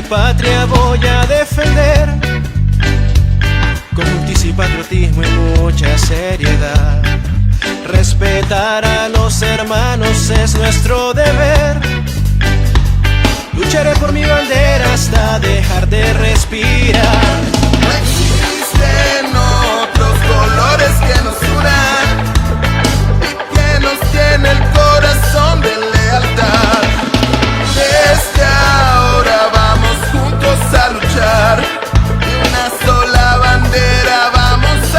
patria voy a defender con justicia y patriotismo y mucha seriedad. Respetar a los hermanos es nuestro deber. Lucharé por mi bandera hasta dejar de respirar. No existen otros colores que nos unan y que nos llene el corazón de lealtad. Desde ahora vamos juntos a luchar y una sola bandera vamos a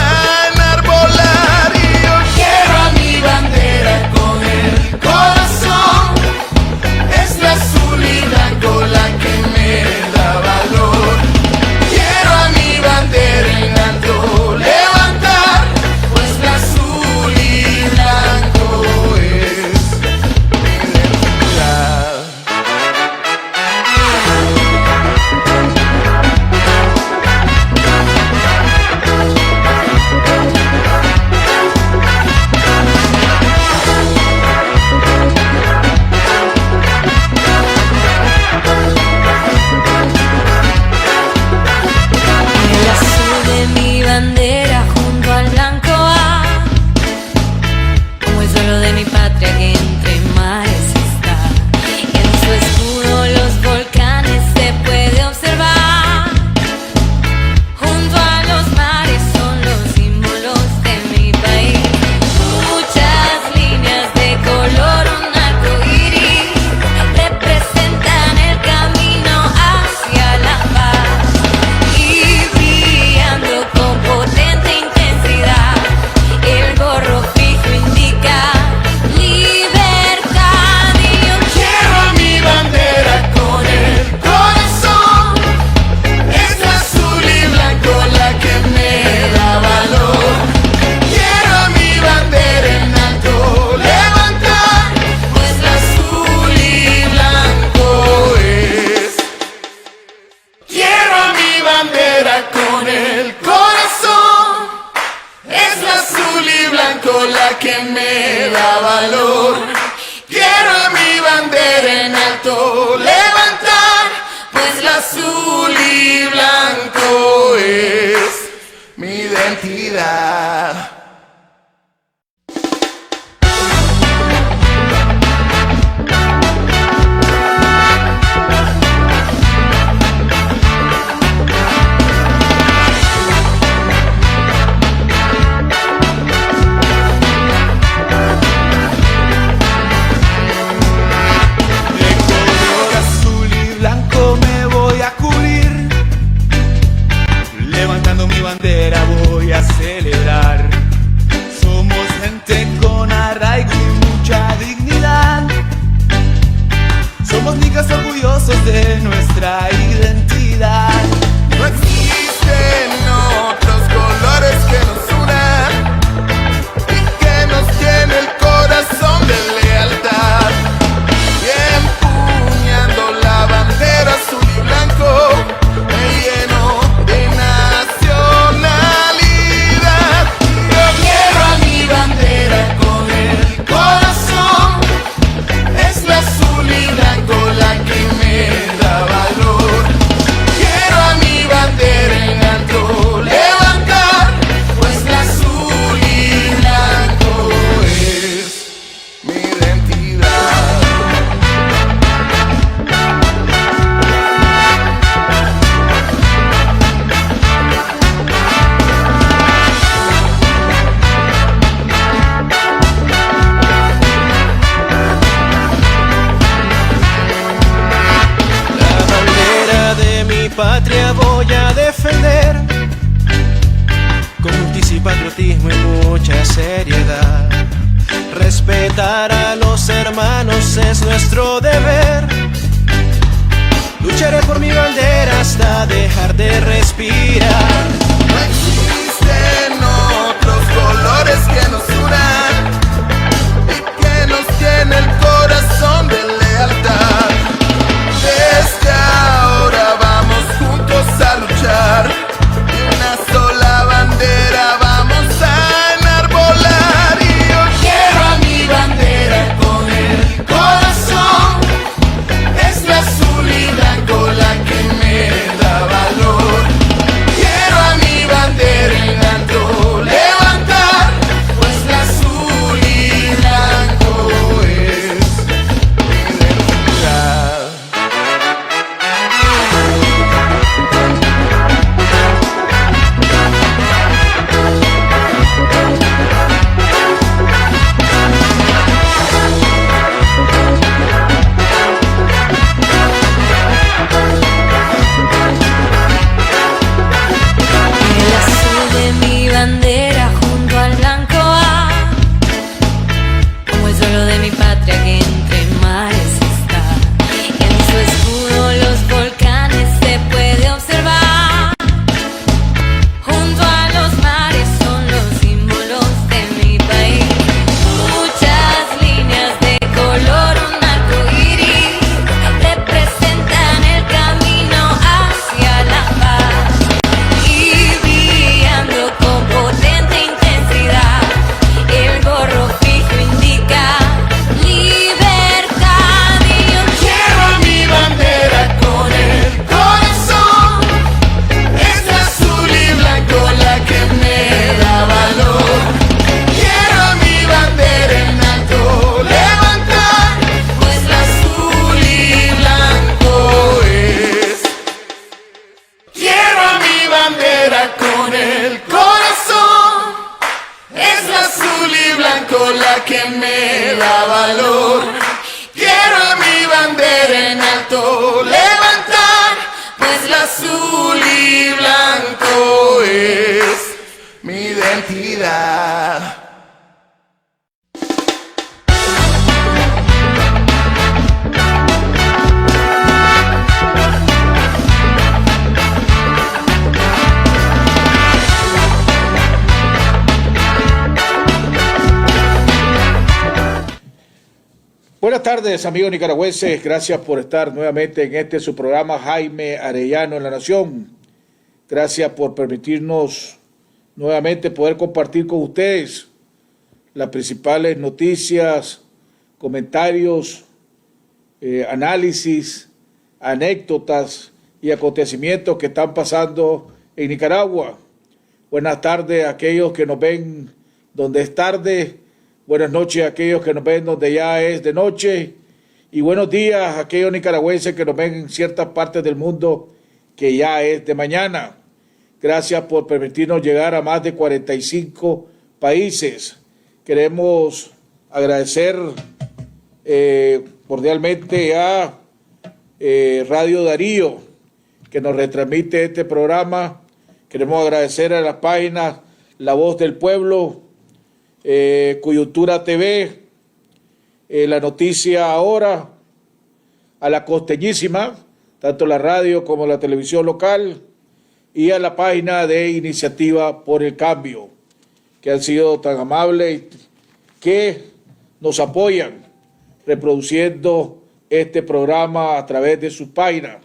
enarbolar. Y yo quiero a mi bandera con el corazón. Es la azul y blanco la que me da valor. Quiero a mi bandera en alto levantar, pues la azul y blanco es mi identidad. El azul de mi bandera junto al blanco va, como el suelo de mi patria que entre mares está. En su escudo los volcanes se puede observar. Junto a los mares son los símbolos de mi país. Muchas líneas de color, un arco iris, representan el camino hacia la paz. Y brillando con potente intensidad, el gorro fijo indica libertad. Y yo quiero a mi bandera con el corazón. Es la azul y blanco la que me da valor. Quiero a mi bandera en alto levantar, pues la azul y blanco es. Quiero a mi bandera con el corazón. Es la azul y blanco la que me da valor. Quiero a mi bandera en alto levantar, pues la azul y blanco es mi identidad. respetar a los hermanos es nuestro deber. Lucharé por mi bandera hasta dejar de respirar. No existen otros colores que nos unan y que nos tiene el corazón de lealtad. Desde ahora vamos juntos a luchar y una sola bandera vamos a enarbolar. Y yo Quiero a mi bandera con el corazón. Es la azul y blanco la que me da valor. Quiero a mi bandera en alto levantar, pues la azul y blanco es mi identidad. El azul de mi bandera junto al blanco va, como el suelo de mi patria que entre mares está. En su escudo los volcanes se puede observar. Junto a los mares son los símbolos de mi país. Muchas líneas de color, un arco iris, representan el camino hacia la paz. Y brillando con potente intensidad, el gorro fijo indica libertad. Y yo Quiero a mi bandera con el corazón. Es la azul y blanco la que me da valor. Quiero a mi bandera en alto levantar, pues la azul y blanco es. Quiero a mi bandera con el corazón. Es la azul y blanco la que me da valor. Quiero a mi bandera en alto levantar, pues la azul y blanco es Mi identidad. Buenas tardes, amigos nicaragüenses. Gracias por estar nuevamente en este su programa Jaime Arellano en la Nación. Gracias por permitirnos nuevamente poder compartir con ustedes las principales noticias, comentarios, análisis, anécdotas y acontecimientos que están pasando en Nicaragua. Buenas tardes a aquellos que nos ven donde es tarde. Buenas noches a aquellos que nos ven donde ya es de noche. Y buenos días a aquellos nicaragüenses que nos ven en ciertas partes del mundo que ya es de mañana. Gracias por permitirnos llegar a más de 45 países. Queremos agradecer cordialmente a Radio Darío, que nos retransmite este programa. Queremos agradecer a las páginas La Voz del Pueblo, Coyuntura TV, La Noticia Ahora, a La Costeñísima, tanto la radio como la televisión local, y a la página de Iniciativa por el Cambio, que han sido tan amables que nos apoyan reproduciendo este programa a través de sus páginas.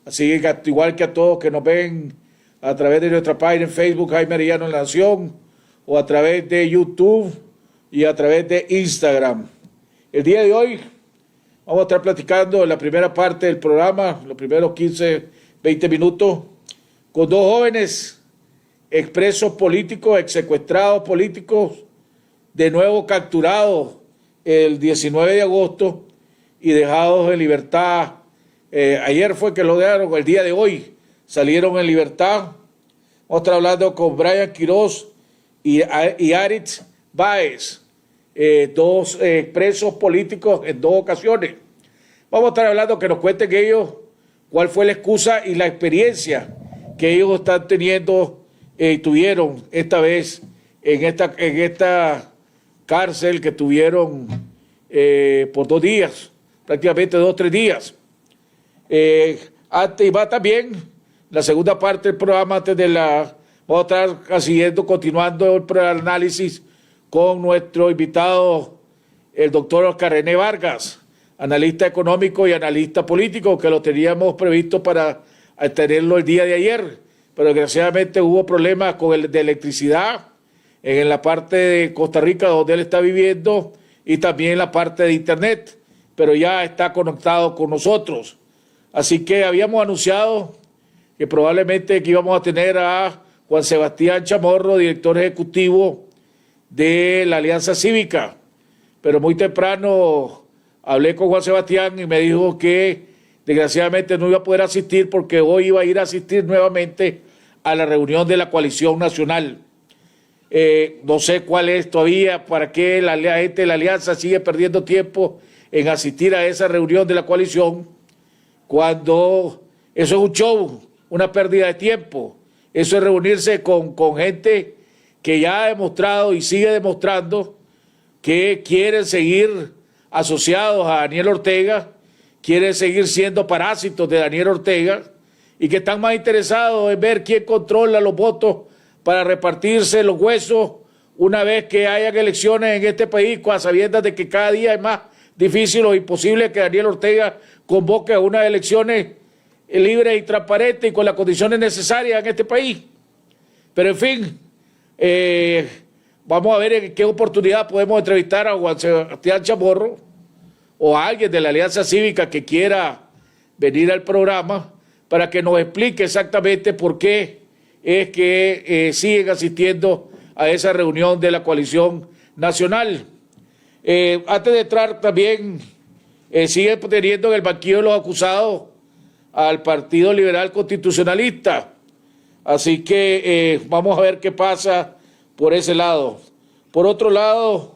Así que igual que a todos que nos ven a través de nuestra página en Facebook, Jaime Arellano en la Nación, o a través de YouTube y a través de Instagram. El día de hoy vamos a estar platicando en la primera parte del programa, los primeros 15, 20 minutos, con dos jóvenes expresos políticos, exsecuestrados políticos, de nuevo capturados el 19 de agosto y dejados en libertad. Ayer fue que lo dejaron, el día de hoy salieron en libertad. Vamos a estar hablando con Brian Quiroz y Aritz Báez, dos presos políticos en dos ocasiones. Vamos a estar hablando que nos cuenten ellos cuál fue la excusa y la experiencia que ellos están teniendo, tuvieron esta vez en esta cárcel que tuvieron por 2 días, prácticamente 2 o 3 días. Antes iba también la segunda parte del programa, vamos a estar continuando el análisis con nuestro invitado, el doctor Oscar René Vargas, analista económico y analista político, que lo teníamos previsto para tenerlo el día de ayer, pero desgraciadamente hubo problemas con el de electricidad en la parte de Costa Rica donde él está viviendo y también en la parte de internet, pero ya está conectado con nosotros. Así que habíamos anunciado que probablemente que íbamos a tener a Juan Sebastián Chamorro, director ejecutivo de la Alianza Cívica, pero muy temprano hablé con Juan Sebastián y me dijo que desgraciadamente no iba a poder asistir porque hoy iba a ir a asistir nuevamente a la reunión de la Coalición Nacional. No sé cuál es todavía, para qué la gente de la Alianza sigue perdiendo tiempo en asistir a esa reunión de la coalición, cuando eso es un show, una pérdida de tiempo. Eso es reunirse con gente que ya ha demostrado y sigue demostrando que quieren seguir asociados a Daniel Ortega, quieren seguir siendo parásitos de Daniel Ortega y que están más interesados en ver quién controla los votos para repartirse los huesos una vez que hayan elecciones en este país, a sabiendas de que cada día es más difícil o imposible que Daniel Ortega convoque a unas elecciones libres y transparentes y con las condiciones necesarias en este país. Pero en fin, vamos a ver en qué oportunidad podemos entrevistar a Juan Sebastián Chamorro o a alguien de la Alianza Cívica que quiera venir al programa para que nos explique exactamente por qué es que siguen asistiendo a esa reunión de la Coalición Nacional. Antes de entrar también, siguen teniendo en el banquillo de los acusados al Partido Liberal Constitucionalista. Así que vamos a ver qué pasa por ese lado. Por otro lado,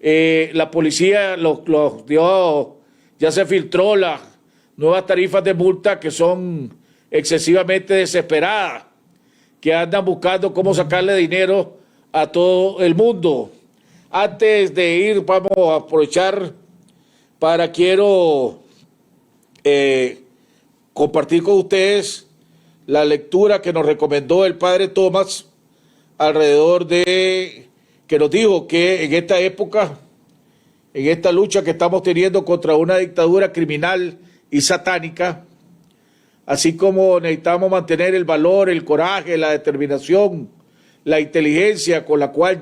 la policía los dio, ya se filtró las nuevas tarifas de multa que son excesivamente desesperadas, que andan buscando cómo sacarle dinero a todo el mundo. Antes de ir, vamos a aprovechar quiero compartir con ustedes la lectura que nos recomendó el padre Tomás que nos dijo que en esta época, en esta lucha que estamos teniendo contra una dictadura criminal y satánica, así como necesitamos mantener el valor, el coraje, la determinación, la inteligencia con la cual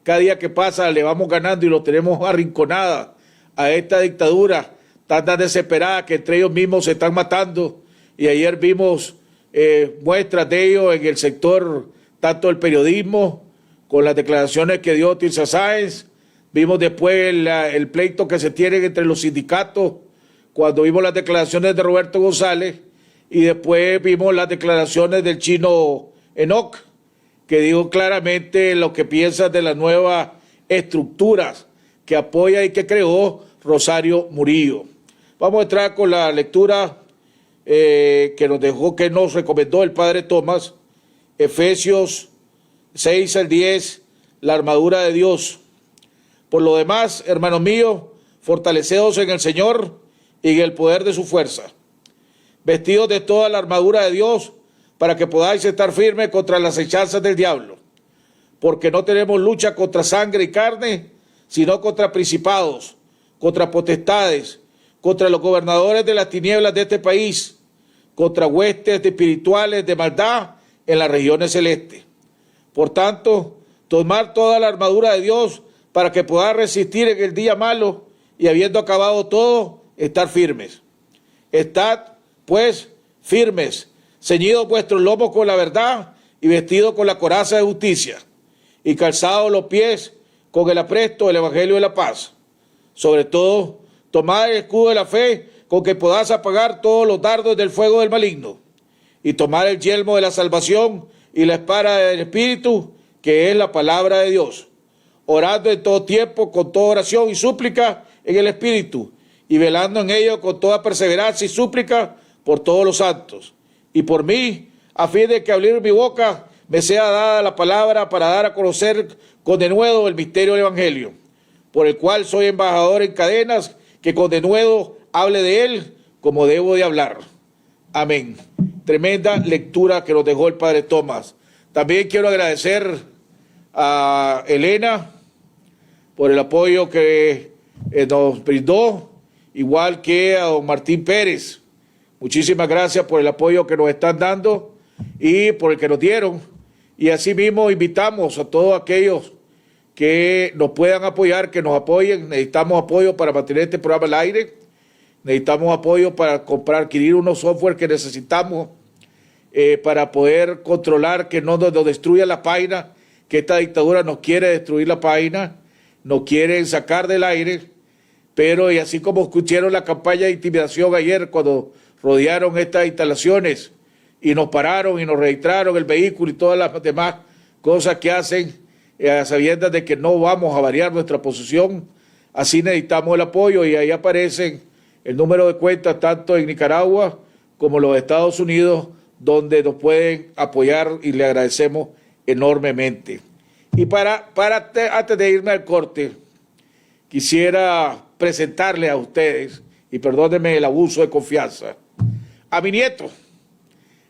cada día que pasa le vamos ganando y lo tenemos arrinconada a esta dictadura tan desesperada que entre ellos mismos se están matando. Y ayer vimos muestras de ello en el sector, tanto del periodismo, con las declaraciones que dio Tirsa Sáenz. Vimos después el pleito que se tiene entre los sindicatos, cuando vimos las declaraciones de Roberto González, y después vimos las declaraciones del chino Enoch, que dijo claramente lo que piensa de las nuevas estructuras que apoya y que creó Rosario Murillo. Vamos a entrar con la lectura que nos recomendó el padre Tomás, Efesios 6 al 10, la armadura de Dios. Por lo demás, hermanos míos, fortaleceos en el Señor y en el poder de su fuerza, vestidos de toda la armadura de Dios, para que podáis estar firmes contra las hechanzas del diablo, porque no tenemos lucha contra sangre y carne, sino contra principados, contra potestades, contra los gobernadores de las tinieblas de este país, contra huestes espirituales de maldad en las regiones celestes. Por tanto, tomar toda la armadura de Dios para que podáis resistir en el día malo y habiendo acabado todo, estar firmes. Estad, pues, firmes, ceñidos vuestros lomos con la verdad y vestidos con la coraza de justicia y calzados los pies con el apresto del evangelio de la paz. Sobre todo, tomad el escudo de la fe con que podáis apagar todos los dardos del fuego del maligno y tomar el yelmo de la salvación y la espada del Espíritu, que es la palabra de Dios, orando en todo tiempo con toda oración y súplica en el Espíritu y velando en ello con toda perseverancia y súplica por todos los santos y por mí, a fin de que abrir mi boca me sea dada la palabra para dar a conocer con denuedo el misterio del Evangelio, por el cual soy embajador en cadenas, que con denuedo hable de él como debo de hablar. Amén. Tremenda lectura que nos dejó el Padre Tomás. También quiero agradecer a Elena por el apoyo que nos brindó, igual que a don Martín Pérez. Muchísimas gracias por el apoyo que nos están dando y por el que nos dieron. Y asimismo invitamos a todos aquellos que nos puedan apoyar, que nos apoyen. Necesitamos apoyo para mantener este programa al aire. Necesitamos apoyo para adquirir unos software que necesitamos para poder controlar que no nos destruya la página, que esta dictadura nos quiere destruir la página, nos quieren sacar del aire, pero y así como escucharon la campaña de intimidación ayer cuando rodearon estas instalaciones y nos pararon y nos registraron el vehículo y todas las demás cosas que hacen a sabiendas de que no vamos a variar nuestra posición, así necesitamos el apoyo y ahí aparecen el número de cuentas tanto en Nicaragua como en los Estados Unidos, donde nos pueden apoyar y le agradecemos enormemente. Y antes de irme al corte, quisiera presentarles a ustedes, y perdónenme el abuso de confianza, a mi nieto,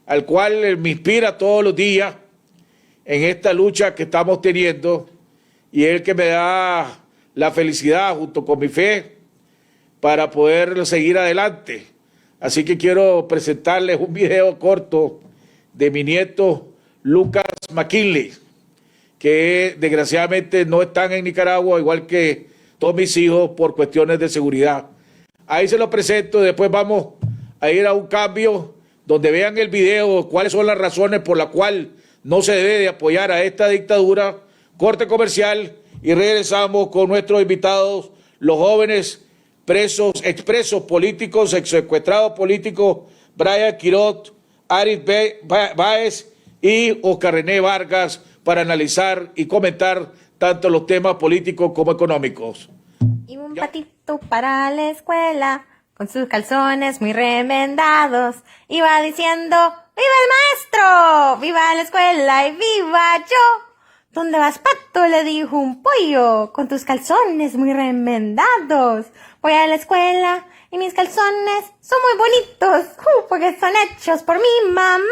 al cual me inspira todos los días en esta lucha que estamos teniendo, y es el que me da la felicidad junto con mi fe para poder seguir adelante. Así que quiero presentarles un video corto de mi nieto Lucas McKinley, que desgraciadamente no están en Nicaragua, igual que todos mis hijos, por cuestiones de seguridad. Ahí se lo presento y después vamos a ir a un cambio donde vean el video, cuáles son las razones por las cuales no se debe de apoyar a esta dictadura. Corte comercial y regresamos con nuestros invitados, los jóvenes expresos políticos, exsecuestrados políticos, Brian Quirot, Aris Báez y Oscar René Vargas, para analizar y comentar tanto los temas políticos como económicos. Y un patito para la escuela, con sus calzones muy remendados, iba diciendo: ¡viva el maestro! ¡Viva la escuela y viva yo! ¿Dónde vas, pato?, le dijo un pollo, con tus calzones muy remendados. Voy a la escuela y mis calzones son muy bonitos, porque son hechos por mi mamá.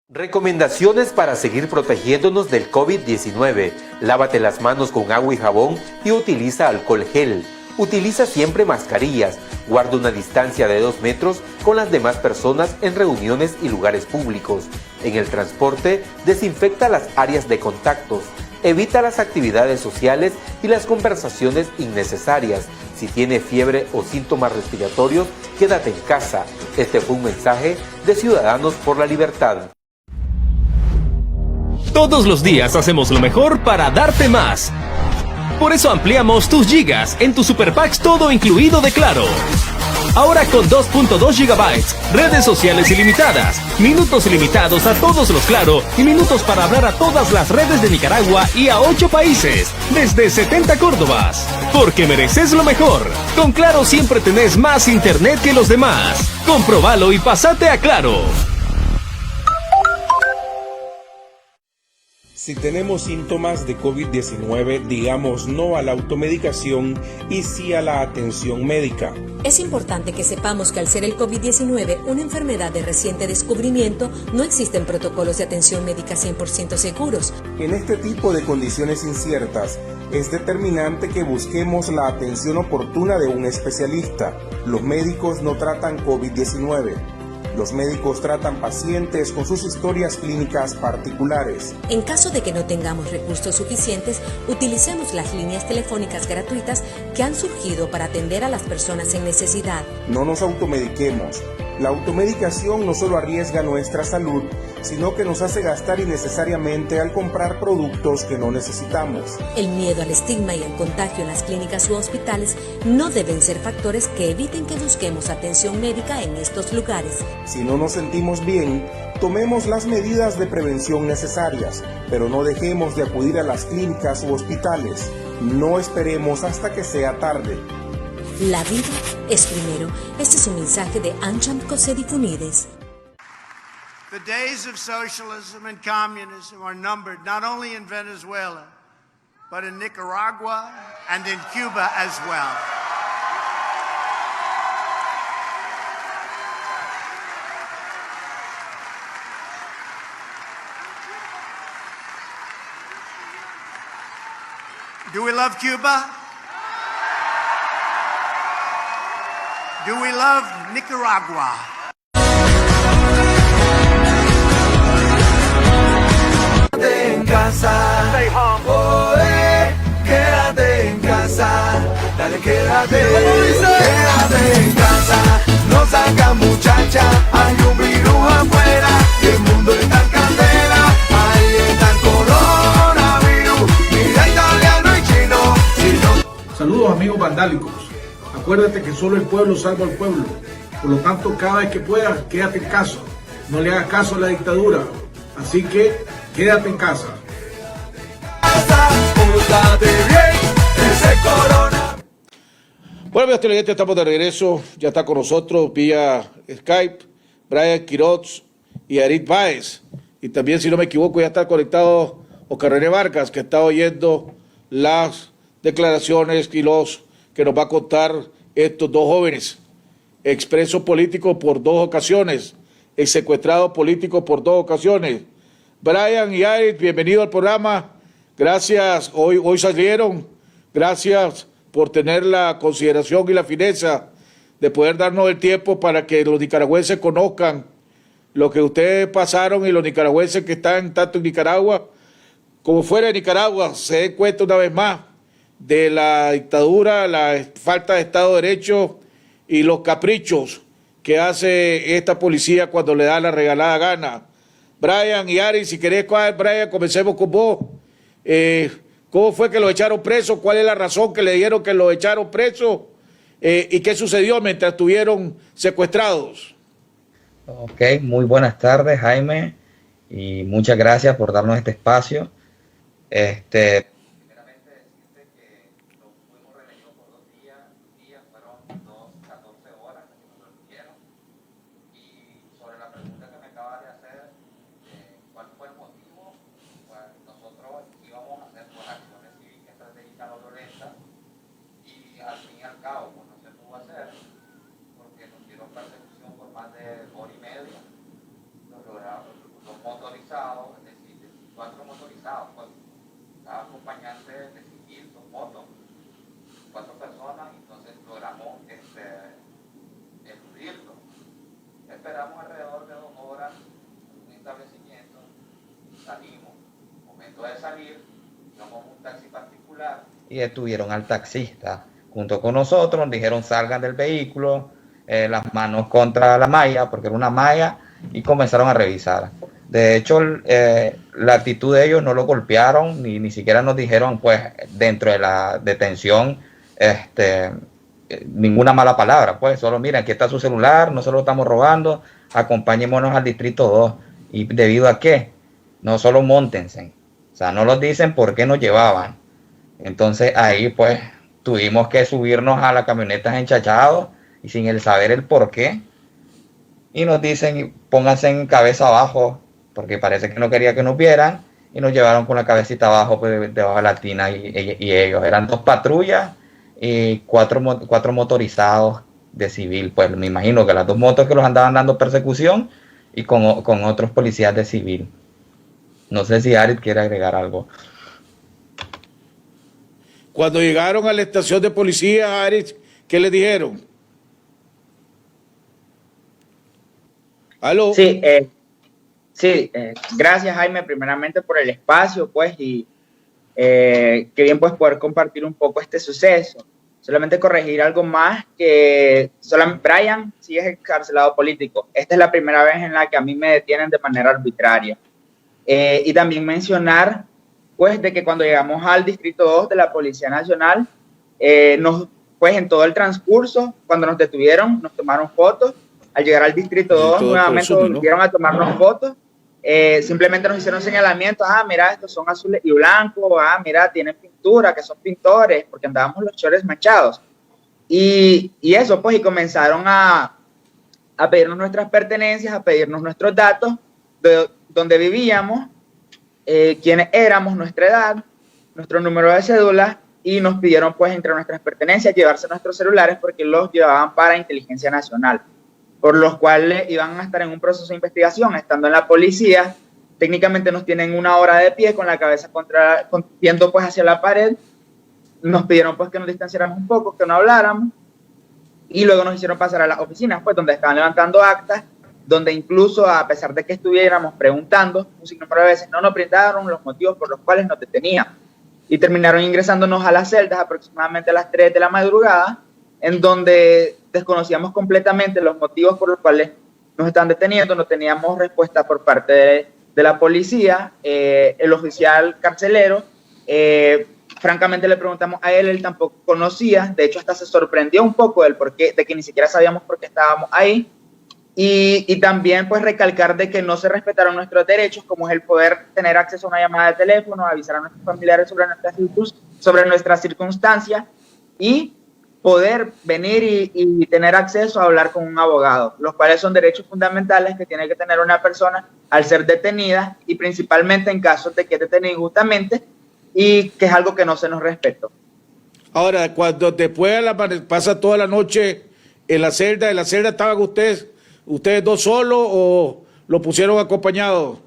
Recomendaciones para seguir protegiéndonos del COVID-19. Lávate las manos con agua y jabón y utiliza alcohol gel. Utiliza siempre mascarillas. Guarda una distancia de 2 metros con las demás personas en reuniones y lugares públicos. En el transporte, desinfecta las áreas de contactos. Evita las actividades sociales y las conversaciones innecesarias. Si tiene fiebre o síntomas respiratorios, quédate en casa. Este fue un mensaje de Ciudadanos por la Libertad. Todos los días hacemos lo mejor para darte más. Por eso ampliamos tus gigas en tu Super Packs todo incluido de Claro. Ahora con 2.2 gigabytes, redes sociales ilimitadas, minutos ilimitados a todos los Claro y minutos para hablar a todas las redes de Nicaragua y a 8 países, desde 70 Córdobas. Porque mereces lo mejor. Con Claro siempre tenés más internet que los demás. Comprobalo y pasate a Claro. Si tenemos síntomas de COVID-19, digamos no a la automedicación y sí a la atención médica. Es importante que sepamos que al ser el COVID-19 una enfermedad de reciente descubrimiento, no existen protocolos de atención médica 100% seguros. En este tipo de condiciones inciertas, es determinante que busquemos la atención oportuna de un especialista. Los médicos no tratan COVID-19. Los médicos tratan pacientes con sus historias clínicas particulares. En caso de que no tengamos recursos suficientes, utilicemos las líneas telefónicas gratuitas que han surgido para atender a las personas en necesidad. No nos automediquemos. La automedicación no solo arriesga nuestra salud, sino que nos hace gastar innecesariamente al comprar productos que no necesitamos. El miedo al estigma y al contagio en las clínicas u hospitales no deben ser factores que eviten que busquemos atención médica en estos lugares. Si no nos sentimos bien, tomemos las medidas de prevención necesarias, pero no dejemos de acudir a las clínicas u hospitales. No esperemos hasta que sea tarde. La vida es primero. Este es un mensaje de Ancham Cosedifunides. The days of socialism and communism are numbered not only in Venezuela, but in Nicaragua and in Cuba as well. Do we love Cuba? Do we love Nicaragua? Quédate en casa, quédate en casa, dale quédate en casa, no salga muchacha, hay un virus afuera, y el mundo está en candela, ahí está el coronavirus, mira italiano y chino, si no... Saludos amigos vandálicos. Acuérdate que solo el pueblo salva al pueblo. Por lo tanto, cada vez que puedas, quédate en casa. No le hagas caso a la dictadura. Así que, quédate en casa. Bueno, amigos televidentes, estamos de regreso. Ya está con nosotros vía Skype Brian Quiroz y Arit Báez. Y también, si no me equivoco, ya está conectado Oscar René Vargas, que está oyendo las declaraciones y los que nos va a contar estos dos jóvenes, expresos políticos por dos ocasiones, secuestrados políticos por dos ocasiones. Brian y Arit, bienvenido al programa. Gracias, hoy salieron. Gracias por tener la consideración y la fineza de poder darnos el tiempo para que los nicaragüenses conozcan lo que ustedes pasaron y los nicaragüenses que están tanto en Nicaragua como fuera de Nicaragua se den cuenta una vez más de la dictadura, la falta de Estado de Derecho y los caprichos que hace esta policía cuando le da la regalada gana. Brian y Ari, si querés, Brian, comencemos con vos. ¿Cómo fue que lo echaron preso? ¿Cuál es la razón que le dieron que lo echaron preso? ¿Y qué sucedió mientras estuvieron secuestrados? Ok, muy buenas tardes, Jaime, y muchas gracias por darnos este espacio. Primeramente decirte que nos fuimos retenidos por 2 días, fueron 14 horas que nos retuvieron. Y sobre la pregunta que me acabas de hacer, ¿cuál fue el motivo? Pues nosotros íbamos a hacer acciones cívicas estratégicas no violentas y al fin y al cabo pues no se pudo hacer porque nos dieron persecución por más de hora y media. Los motorizados, es decir, 4 motorizados, pues cada acompañante de civil, 2 motos, 4 personas, entonces logramos eludirlo. Esperamos alrededor de 2 horas en un establecimiento, salimos. Momento de salir, íbamos en un taxi particular y detuvieron al taxista junto con nosotros, nos dijeron salgan del vehículo, las manos contra la malla, porque era una malla, y comenzaron a revisar. De hecho, la actitud de ellos no lo golpearon, ni siquiera nos dijeron, pues, dentro de la detención, ninguna mala palabra, pues, solo miren, aquí está su celular, no se lo estamos robando, acompañémonos al distrito 2. ¿Y debido a qué? No solo móntense, o sea, no nos dicen por qué nos llevaban. Entonces, ahí, pues, tuvimos que subirnos a la camioneta enchachados y sin el saber el por qué. Y nos dicen, pónganse en cabeza abajo, porque parece que no quería que nos vieran, y nos llevaron con la cabecita abajo, pues, debajo de la tina, y ellos. Eran 2 patrullas y 4 motorizados de civil. Pues me imagino que las 2 motos que los andaban dando persecución y con otros policías de civil. No sé si Arit quiere agregar algo. Cuando llegaron a la estación de policía, Arit, ¿qué les dijeron? ¿Aló? Sí, gracias Jaime, primeramente por el espacio, pues, y qué bien pues poder compartir un poco este suceso. Solamente corregir algo más, que Brian sí es encarcelado político. Esta es la primera vez en la que a mí me detienen de manera arbitraria. Y también mencionar, pues, de que cuando llegamos al Distrito 2 de la Policía Nacional, pues en todo el transcurso, cuando nos detuvieron, nos tomaron fotos. Al llegar al Distrito 2, nuevamente volvieron a tomarnos fotos. Simplemente nos hicieron señalamientos. Mira, estos son azules y blancos. Mira, tienen pintura, que son pintores, porque andábamos los chores manchados. Y eso, pues, y comenzaron a pedirnos nuestras pertenencias, a pedirnos nuestros datos, de dónde vivíamos, quiénes éramos, nuestra edad, nuestro número de cédula y nos pidieron pues entre nuestras pertenencias llevarse nuestros celulares porque los llevaban para inteligencia nacional, por los cuales iban a estar en un proceso de investigación. Estando en la policía, técnicamente nos tienen 1 hora de pie con la cabeza viendo pues hacia la pared. Nos pidieron pues que nos distanciáramos un poco, que no habláramos, y luego nos hicieron pasar a las oficinas pues donde estaban levantando actas, donde incluso a pesar de que estuviéramos preguntando un sinnúmero de veces, no nos brindaron los motivos por los cuales nos detenían y terminaron ingresándonos a las celdas aproximadamente a las 3 de la madrugada, en donde desconocíamos completamente los motivos por los cuales nos están deteniendo. No teníamos respuesta por parte de la policía. El oficial carcelero, francamente le preguntamos a él tampoco conocía, de hecho hasta se sorprendió un poco de que ni siquiera sabíamos por qué estábamos ahí. Y también pues recalcar de que no se respetaron nuestros derechos, como es el poder tener acceso a una llamada de teléfono, avisar a nuestros familiares sobre nuestras circunstancias y poder venir y tener acceso a hablar con un abogado, los cuales son derechos fundamentales que tiene que tener una persona al ser detenida, y principalmente en casos de que es detenida injustamente, y que es algo que no se nos respetó. Ahora, cuando después pasa toda la noche en la celda estaban ustedes dos solos o lo pusieron acompañados?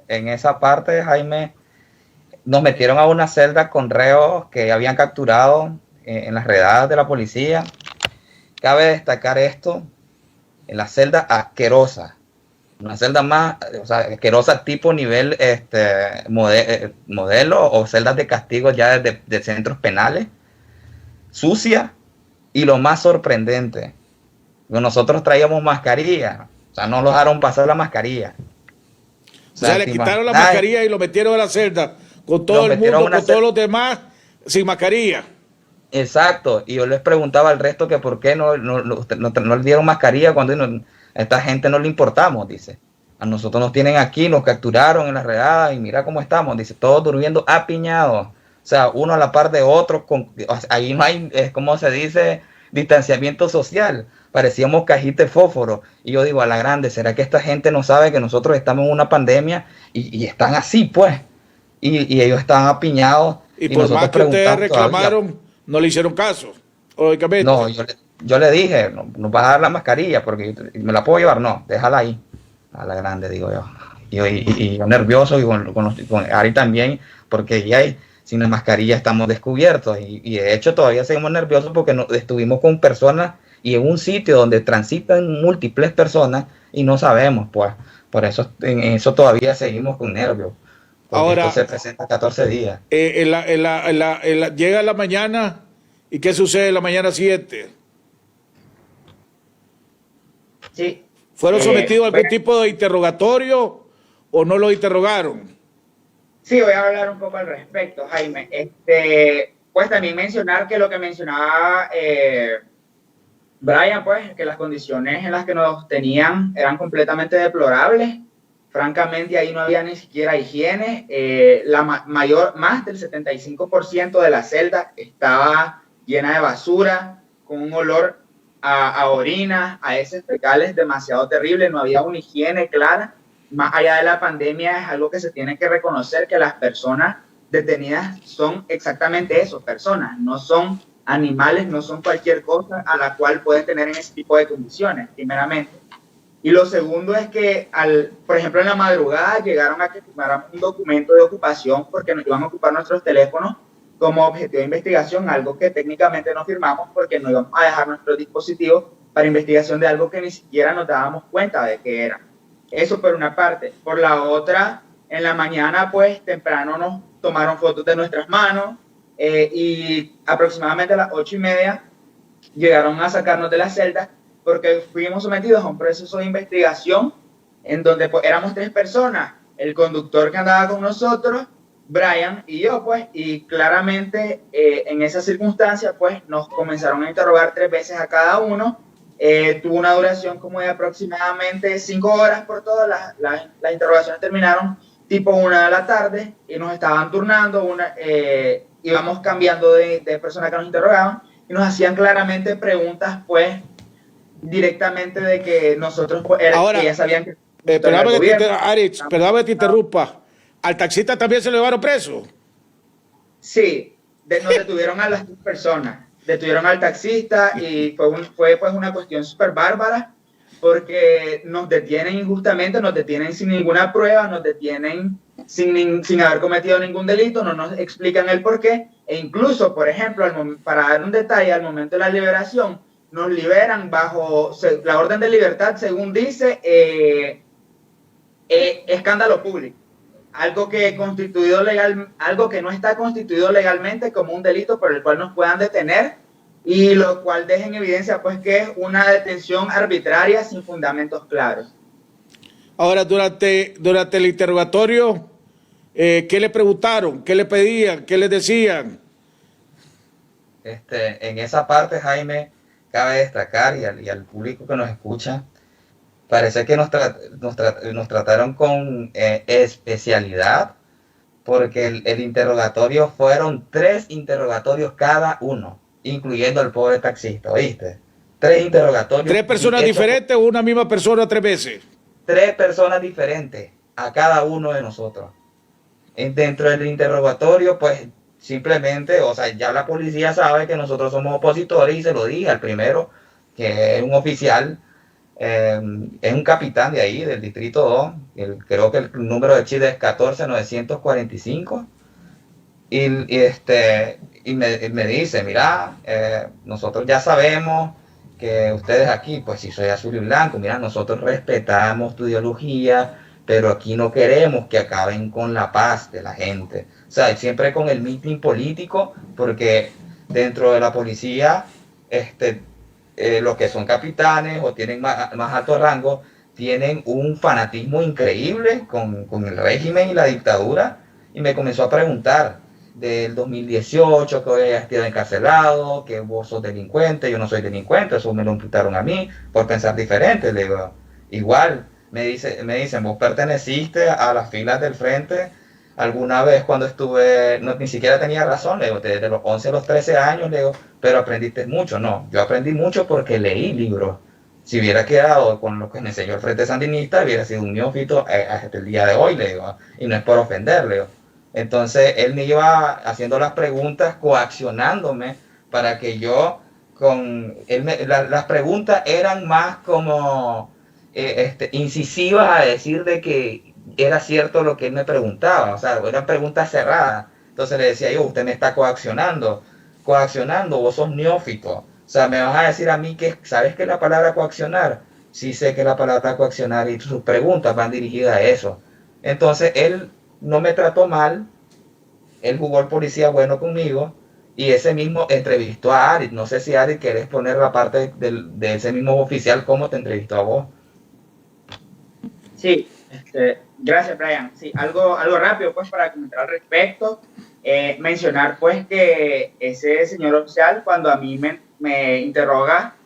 En esa parte, Jaime, nos metieron a una celda con reos que habían capturado en las redadas de la policía. Cabe destacar esto, en la celda asquerosa, una celda más, o sea, asquerosa tipo nivel modelo o celdas de castigo ya de centros penales, sucia, y lo más sorprendente, nosotros traíamos mascarilla, o sea, no nos dejaron pasar la mascarilla. O sea, le quitaron la mascarilla y lo metieron a la celda con todo el mundo, con todos los demás sin mascarilla. Exacto, y yo les preguntaba al resto que por qué no le dieron mascarilla cuando a esta gente no le importamos, dice. A nosotros nos tienen aquí, nos capturaron en las redadas y mira cómo estamos, dice, todos durmiendo apiñados. O sea, uno a la par de otro, ahí no hay, ¿cómo se dice? Distanciamiento social. Parecíamos cajitas de fósforo. Y yo digo, a la grande, ¿será que esta gente no sabe que nosotros estamos en una pandemia y están así, pues? Y ellos están apiñados. Y por más que ustedes reclamaron, todavía no le hicieron caso, lógicamente. No, yo le dije, no vas a dar la mascarilla porque me la puedo llevar. No, déjala ahí. A la grande, digo yo. Y yo nervioso, y con Ari también, porque ya sin la mascarilla estamos descubiertos. Y de hecho todavía seguimos nerviosos porque estuvimos con personas y en un sitio donde transitan múltiples personas y no sabemos, pues. Por eso en eso todavía seguimos con nervios. Ahora esto se presenta 14 días. Llega la mañana, ¿y qué sucede en la mañana 7? Sí. ¿Fueron sometidos a algún tipo de interrogatorio o no los interrogaron? Sí, voy a hablar un poco al respecto, Jaime. Pues también mencionar que lo que mencionaba Brian, pues, que las condiciones en las que nos tenían eran completamente deplorables. Francamente, ahí no había ni siquiera higiene. Más del 75% de la celda estaba llena de basura, con un olor a orina, a heces fecales demasiado terrible. No había una higiene clara. Más allá de la pandemia, es algo que se tiene que reconocer, que las personas detenidas son exactamente eso, personas, no son animales, no son cualquier cosa a la cual pueden tener en ese tipo de condiciones, primeramente. Y lo segundo es que, por ejemplo, en la madrugada llegaron a que firmáramos un documento de ocupación porque nos iban a ocupar nuestros teléfonos como objetivo de investigación, algo que técnicamente no firmamos porque no íbamos a dejar nuestros dispositivos para investigación de algo que ni siquiera nos dábamos cuenta de qué era. Eso por una parte. Por la otra, en la mañana, pues, temprano nos tomaron fotos de nuestras manos y aproximadamente a las 8:30 llegaron a sacarnos de la celda porque fuimos sometidos a un proceso de investigación en donde pues, éramos 3 personas, el conductor que andaba con nosotros, Brian y yo, pues, y claramente en esa circunstancia, pues, nos comenzaron a interrogar 3 veces a cada uno. Tuvo una duración como de aproximadamente 5 horas por todo. Las interrogaciones terminaron tipo 1 de la tarde y nos estaban turnando, íbamos cambiando de personas que nos interrogaban y nos hacían claramente preguntas, pues, directamente de que nosotros pues, ahora, que ya sabían que... perdóname que te interrumpa. ¿Al taxista también se lo llevaron preso? Sí, nos detuvieron a las 2 personas. Detuvieron al taxista y fue pues una cuestión súper bárbara porque nos detienen injustamente, nos detienen sin ninguna prueba, nos detienen sin haber cometido ningún delito, no nos explican el por qué, e incluso, por ejemplo, para dar un detalle, al momento de la liberación, nos liberan bajo la orden de libertad, según dice, escándalo público. Algo que no está constituido legalmente como un delito por el cual nos puedan detener, y lo cual deja en evidencia pues que es una detención arbitraria sin fundamentos claros. Ahora, durante el interrogatorio, ¿qué le preguntaron? ¿Qué le pedían? ¿Qué le decían? En esa parte, Jaime, cabe destacar y al público que nos escucha, parece que nos trataron con especialidad, porque el interrogatorio fueron 3 interrogatorios cada uno, incluyendo al pobre taxista, ¿oíste? 3 interrogatorios. 3 personas diferentes o una misma persona 3 veces. 3 personas diferentes a cada uno de nosotros. Dentro del interrogatorio, pues simplemente, o sea, ya la policía sabe que nosotros somos opositores y se lo dije al primero, que es un oficial, es un capitán de ahí, del distrito 2, creo que el número de Chile es 14945, y me dice, mira, nosotros ya sabemos que ustedes aquí, pues si soy azul y blanco, mira, nosotros respetamos tu ideología, pero aquí no queremos que acaben con la paz de la gente. O sea, siempre con el mitin político, porque dentro de la policía, los que son capitanes o tienen más alto rango, tienen un fanatismo increíble con el régimen y la dictadura, y me comenzó a preguntar del 2018, que hoy hayas estado encarcelado, que vos sos delincuente. Yo no soy delincuente, eso me lo imputaron a mí por pensar diferente. Le digo, igual, me dicen, vos perteneciste a las filas del frente alguna vez cuando estuve, no, ni siquiera tenía razón, le digo, desde los 11 a los 13 años, le digo, pero aprendiste mucho. No, yo aprendí mucho porque leí libros. Si hubiera quedado con lo que me enseñó el Frente Sandinista, hubiera sido un neófito hasta el día de hoy, le digo, y no es por ofenderle. Entonces él me iba haciendo las preguntas, coaccionándome para que yo, las preguntas eran más como incisivas a decir de que era cierto lo que él me preguntaba, o sea, eran preguntas cerradas. Entonces le decía yo, usted me está coaccionando, vos sos neófito, o sea, me vas a decir a mí que, ¿sabes qué es la palabra coaccionar? Sí sé que la palabra coaccionar, y sus preguntas van dirigidas a eso. Entonces él no me trató mal, él jugó el policía bueno conmigo, y ese mismo entrevistó a Ari. No sé si Ari querés poner la parte de ese mismo oficial, cómo te entrevistó a vos. Sí, gracias, Brian. Sí, algo rápido pues para comentar al respecto. Mencionar pues que ese señor oficial, cuando a mí me interroga,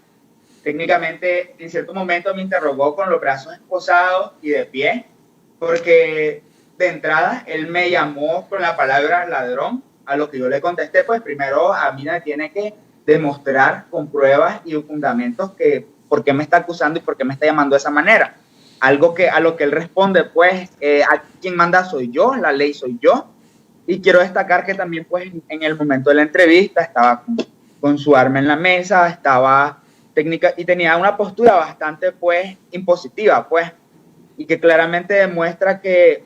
técnicamente en cierto momento me interrogó con los brazos esposados y de pie, porque de entrada él me llamó con la palabra ladrón, a lo que yo le contesté, pues primero a mí me tiene que demostrar con pruebas y fundamentos que por qué me está acusando y por qué me está llamando de esa manera. A lo que él responde, pues, aquí quien manda soy yo, la ley soy yo. Y quiero destacar que también, pues, en el momento de la entrevista estaba con su arma en la mesa, estaba técnica y tenía una postura bastante, pues, impositiva, pues, y que claramente demuestra que,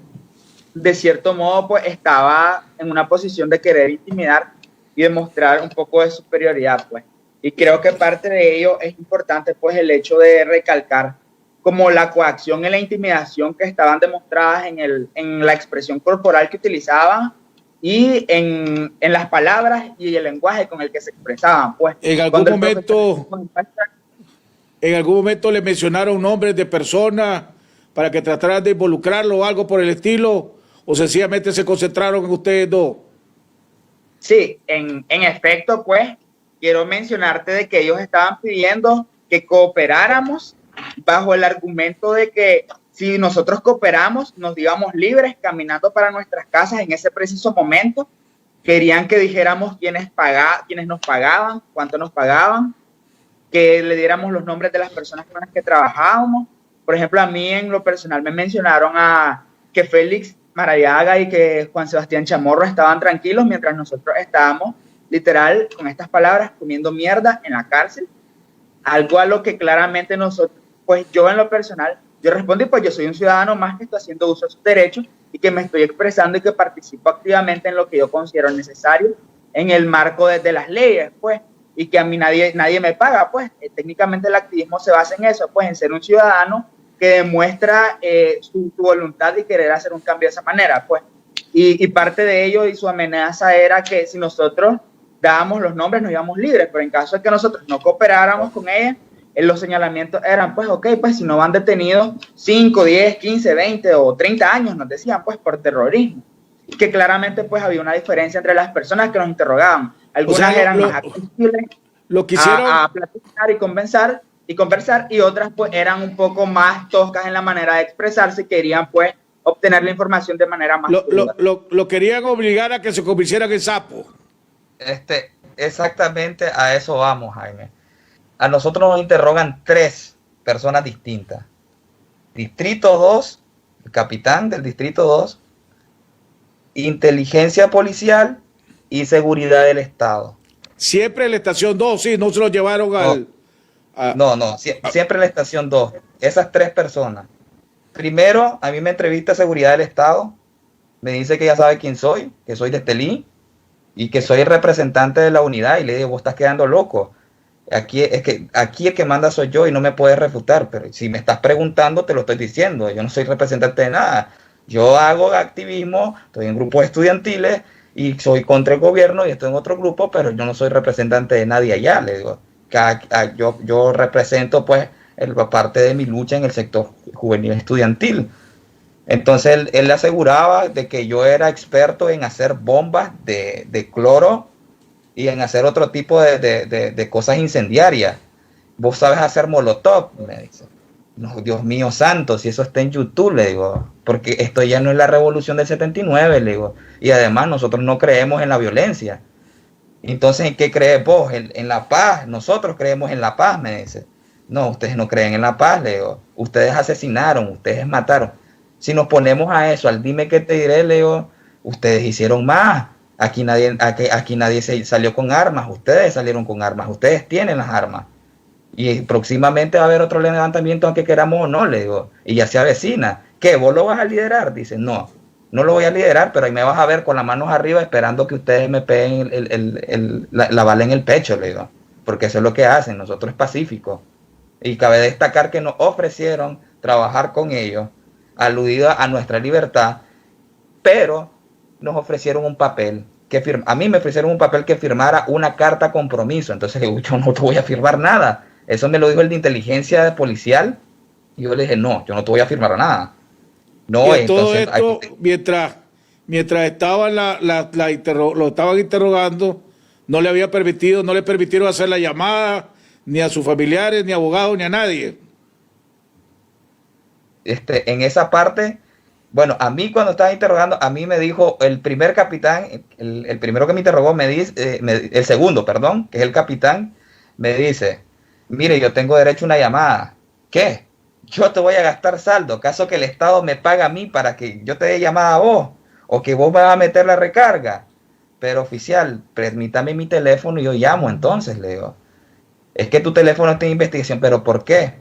de cierto modo, pues, estaba en una posición de querer intimidar y demostrar un poco de superioridad, pues. Y creo que parte de ello es importante, pues, el hecho de recalcar como la coacción y la intimidación que estaban demostradas en la expresión corporal que utilizaban y en las palabras y el lenguaje con el que se expresaban. Pues, ¿En algún momento le mencionaron nombres de personas para que trataran de involucrarlo o algo por el estilo, o sencillamente se concentraron en ustedes dos? Sí, en efecto, pues, quiero mencionarte de que ellos estaban pidiendo que cooperáramos bajo el argumento de que si nosotros cooperamos, nos íbamos libres caminando para nuestras casas en ese preciso momento. Querían que dijéramos quiénes nos pagaban, cuánto nos pagaban, que le diéramos los nombres de las personas con las que trabajábamos. Por ejemplo, a mí en lo personal me mencionaron que Félix Maradiaga y que Juan Sebastián Chamorro estaban tranquilos mientras nosotros estábamos, literal, con estas palabras, comiendo mierda en la cárcel. Algo a lo que claramente nosotros, pues yo en lo personal, yo respondí, pues yo soy un ciudadano más que está haciendo uso de sus derechos y que me estoy expresando y que participo activamente en lo que yo considero necesario en el marco de las leyes, pues, y que a mí nadie me paga, pues. Técnicamente el activismo se basa en eso, pues, en ser un ciudadano que demuestra su voluntad de querer hacer un cambio de esa manera, pues. Y parte de ello y su amenaza era que si nosotros dábamos los nombres nos íbamos libres, pero en caso de que nosotros no cooperáramos con ella, los señalamientos eran, pues, ok, pues si no van detenidos 5, 10, 15, 20 o 30 años, nos decían, pues, por terrorismo. Y que claramente, pues, había una diferencia entre las personas que nos interrogaban. Algunas eran más accesibles a platicar y conversar, y otras, pues, eran un poco más toscas en la manera de expresarse y querían, pues, obtener la información de manera más lo querían obligar a que se convirtieran en sapo. Exactamente a eso vamos, Jaime. A nosotros nos interrogan 3 personas distintas. Distrito 2, el capitán del Distrito 2, inteligencia policial y seguridad del Estado. Siempre en la estación 2, sí, no se lo llevaron siempre en la estación 2. Esas 3 personas. Primero, a mí me entrevista seguridad del Estado, me dice que ya sabe quién soy, que soy de Estelí y que soy el representante de la unidad, y le digo, vos estás quedando loco. Aquí el que manda soy yo y no me puedes refutar, pero si me estás preguntando te lo estoy diciendo, yo no soy representante de nada. Yo hago activismo, estoy en grupos estudiantiles y soy contra el gobierno y estoy en otro grupo, pero yo no soy representante de nadie allá, le digo. Yo represento, pues, parte de mi lucha en el sector juvenil estudiantil. Entonces él le aseguraba de que yo era experto en hacer bombas de cloro y en hacer otro tipo de cosas incendiarias. Vos sabes hacer molotov, me dice. No, Dios mío santo, si eso está en YouTube, le digo, porque esto ya no es la revolución del 79, le digo, y además nosotros no creemos en la violencia. Entonces, ¿en qué crees vos? En la paz. Nosotros creemos en la paz, me dice. No, ustedes no creen en la paz, le digo. Ustedes asesinaron, ustedes mataron. Si nos ponemos a eso, al dime qué te diré, le digo, ustedes hicieron más. Aquí nadie se salió con armas, ustedes salieron con armas, ustedes tienen las armas. Y próximamente va a haber otro levantamiento, aunque queramos o no, le digo, y ya se avecina. ¿Qué? ¿Vos lo vas a liderar? Dice, no lo voy a liderar, pero ahí me vas a ver con las manos arriba esperando que ustedes me peguen la bala en el pecho, le digo, porque eso es lo que hacen, nosotros es pacífico. Y cabe destacar que nos ofrecieron trabajar con ellos, aludido a nuestra libertad, pero nos ofrecieron un papel a mí me ofrecieron un papel que firmara una carta compromiso. Entonces yo no te voy a firmar nada. Eso me lo dijo el de inteligencia policial y yo le dije, no, yo no te voy a firmar nada. No, y todo esto, mientras estaban lo estaban interrogando, no le permitieron hacer la llamada ni a sus familiares, ni a abogados, ni a nadie. En esa parte, bueno, a mí cuando estaba interrogando, a mí me dijo el primer capitán, el primero que me interrogó, el segundo, perdón, que es el capitán, me dice, mire, yo tengo derecho a una llamada. ¿Qué? Yo te voy a gastar saldo. ¿Acaso que el Estado me paga a mí para que yo te dé llamada a vos? ¿O que vos me vas a meter la recarga? Pero oficial, permítame mi teléfono y yo llamo entonces, le digo. Es que tu teléfono está en investigación, ¿pero por qué?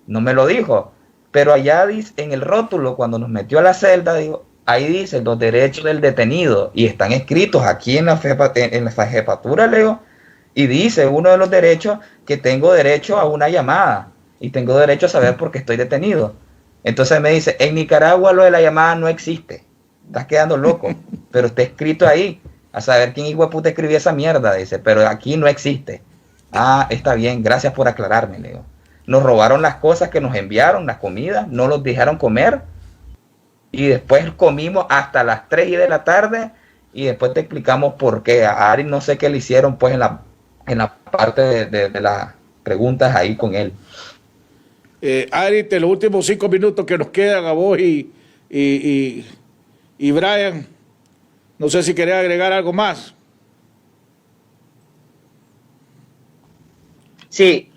No me lo dijo. Pero allá dice, en el rótulo, cuando nos metió a la celda, digo, ahí dice los derechos del detenido y están escritos aquí en la jefatura, le digo, y dice uno de los derechos que tengo derecho a una llamada y tengo derecho a saber por qué estoy detenido. Entonces me dice, en Nicaragua lo de la llamada no existe, estás quedando loco, pero está escrito ahí, a saber quién hijo de puta escribió esa mierda, dice, pero aquí no existe. Ah, está bien, gracias por aclararme, le digo. Nos robaron las cosas que nos enviaron, las comidas, no los dejaron comer y después comimos hasta las 3 de la tarde y después te explicamos por qué. A Ari no sé qué le hicieron pues en la parte de las preguntas ahí con él. Ari, de los últimos 5 minutos que nos quedan a vos y Brian, no sé si querés agregar algo más. Sí,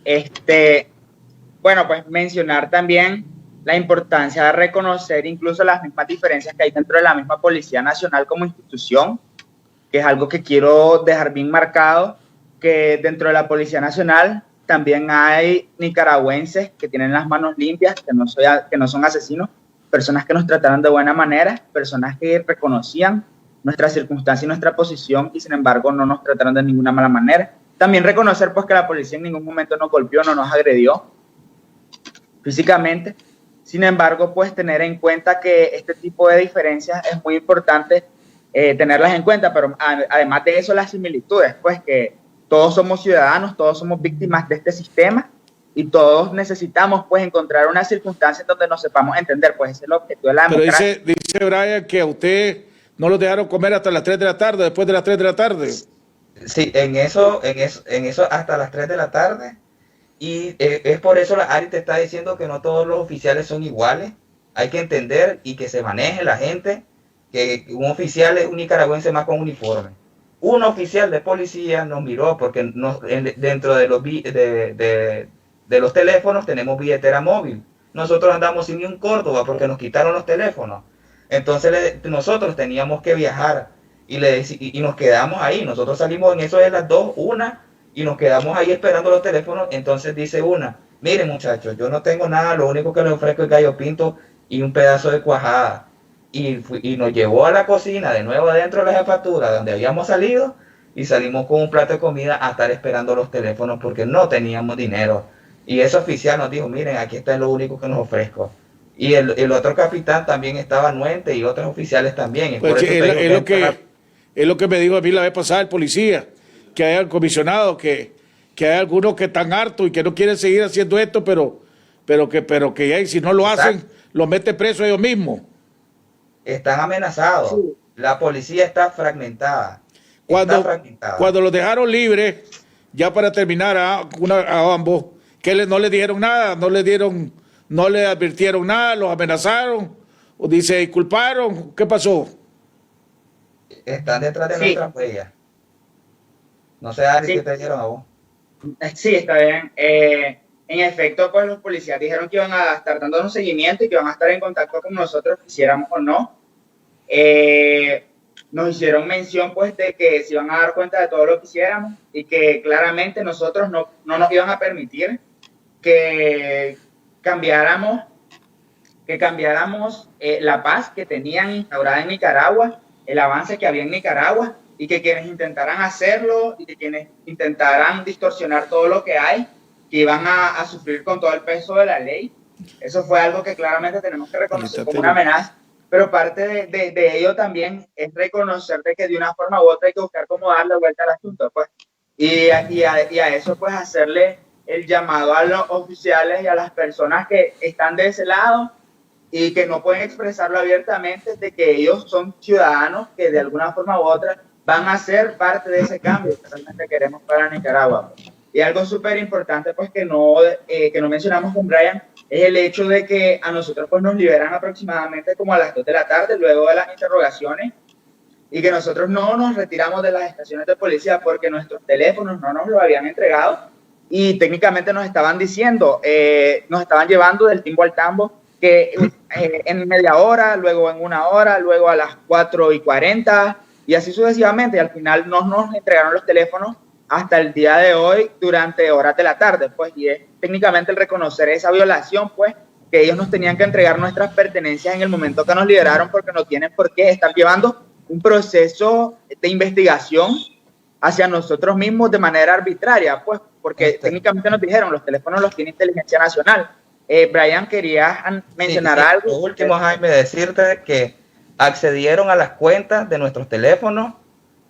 bueno, pues mencionar también la importancia de reconocer incluso las mismas diferencias que hay dentro de la misma Policía Nacional como institución, que es algo que quiero dejar bien marcado, que dentro de la Policía Nacional también hay nicaragüenses que tienen las manos limpias, que no son asesinos, personas que nos trataron de buena manera, personas que reconocían nuestra circunstancia y nuestra posición y sin embargo no nos trataron de ninguna mala manera. También reconocer pues que la policía en ningún momento nos golpeó, no nos agredió físicamente. Sin embargo, pues tener en cuenta que este tipo de diferencias es muy importante tenerlas en cuenta, pero además de eso las similitudes, pues que todos somos ciudadanos, todos somos víctimas de este sistema y todos necesitamos pues encontrar una circunstancia en donde nos sepamos entender, pues ese es el objetivo de la democracia. Pero dice Brian que a usted no lo dejaron comer hasta las 3 de la tarde, después de las 3 de la tarde. Sí, en eso hasta las 3 de la tarde. Y es por eso la ARI te está diciendo que no todos los oficiales son iguales. Hay que entender y que se maneje la gente, que un oficial es un nicaragüense más con uniforme. Un oficial de policía nos miró porque dentro de los teléfonos tenemos billetera móvil. Nosotros andamos sin ni un Córdoba porque nos quitaron los teléfonos. Entonces nosotros teníamos que viajar y nos quedamos ahí. Nosotros salimos en eso de las 2, 1 y nos quedamos ahí esperando los teléfonos. Entonces dice una, miren muchachos, yo no tengo nada, lo único que les ofrezco es gallo pinto y un pedazo de cuajada. Y nos llevó a la cocina, de nuevo adentro de la jefatura, donde habíamos salido, y salimos con un plato de comida a estar esperando los teléfonos porque no teníamos dinero. Y ese oficial nos dijo, miren, aquí está lo único que nos ofrezco. Y el otro capitán también estaba anuente y otros oficiales también. Pues es lo que me dijo a mí la vez pasada el policía, que hay el comisionado, que hay algunos que están hartos y que no quieren seguir haciendo esto, pero que ya, si no lo hacen, los mete preso ellos mismos. Están amenazados. Sí. La policía está fragmentada. Cuando los dejaron libres, ya para terminar a ambos, que no les dijeron nada, no le advirtieron nada, los amenazaron, o dice, disculparon, ¿qué pasó? Están detrás de nuestras huellas. No sé, Ari, ¿qué te dijeron a vos? Sí, está bien. En efecto, pues los policías dijeron que iban a estar dándonos seguimiento y que iban a estar en contacto con nosotros, quisiéramos o no. Nos hicieron mención, pues, de que se iban a dar cuenta de todo lo que hiciéramos y que claramente nosotros no nos iban a permitir que cambiáramos la paz que tenían instaurada en Nicaragua, el avance que había en Nicaragua, y que quienes intentaran hacerlo y que quienes intentaran distorsionar todo lo que hay, que iban a sufrir con todo el peso de la ley. Eso fue algo que claramente tenemos que reconocer como una amenaza, pero parte de ello también es reconocer de que de una forma u otra hay que buscar cómo darle vuelta al asunto, pues. Y a eso, pues, hacerle el llamado a los oficiales y a las personas que están de ese lado y que no pueden expresarlo abiertamente, de que ellos son ciudadanos que de alguna forma u otra van a ser parte de ese cambio que realmente queremos para Nicaragua. Y algo súper importante, pues, que no mencionamos con Brian, es el hecho de que a nosotros, pues, nos liberan aproximadamente como a las 2 de la tarde, luego de las interrogaciones, y que nosotros no nos retiramos de las estaciones de policía porque nuestros teléfonos no nos lo habían entregado, y técnicamente nos estaban diciendo, nos estaban llevando del timbo al tambo, que en media hora, luego en 1 hora, luego a las 4:40, y así sucesivamente, y al final no nos entregaron los teléfonos hasta el día de hoy durante horas de la tarde, pues, y es técnicamente el reconocer esa violación, pues, que ellos nos tenían que entregar nuestras pertenencias en el momento que nos liberaron, porque no tienen por qué estar llevando un proceso de investigación hacia nosotros mismos de manera arbitraria, pues, porque técnicamente nos dijeron, los teléfonos los tiene Inteligencia Nacional. Brian, ¿querías mencionar algo? Lo último, Jaime, decirte que accedieron a las cuentas de nuestros teléfonos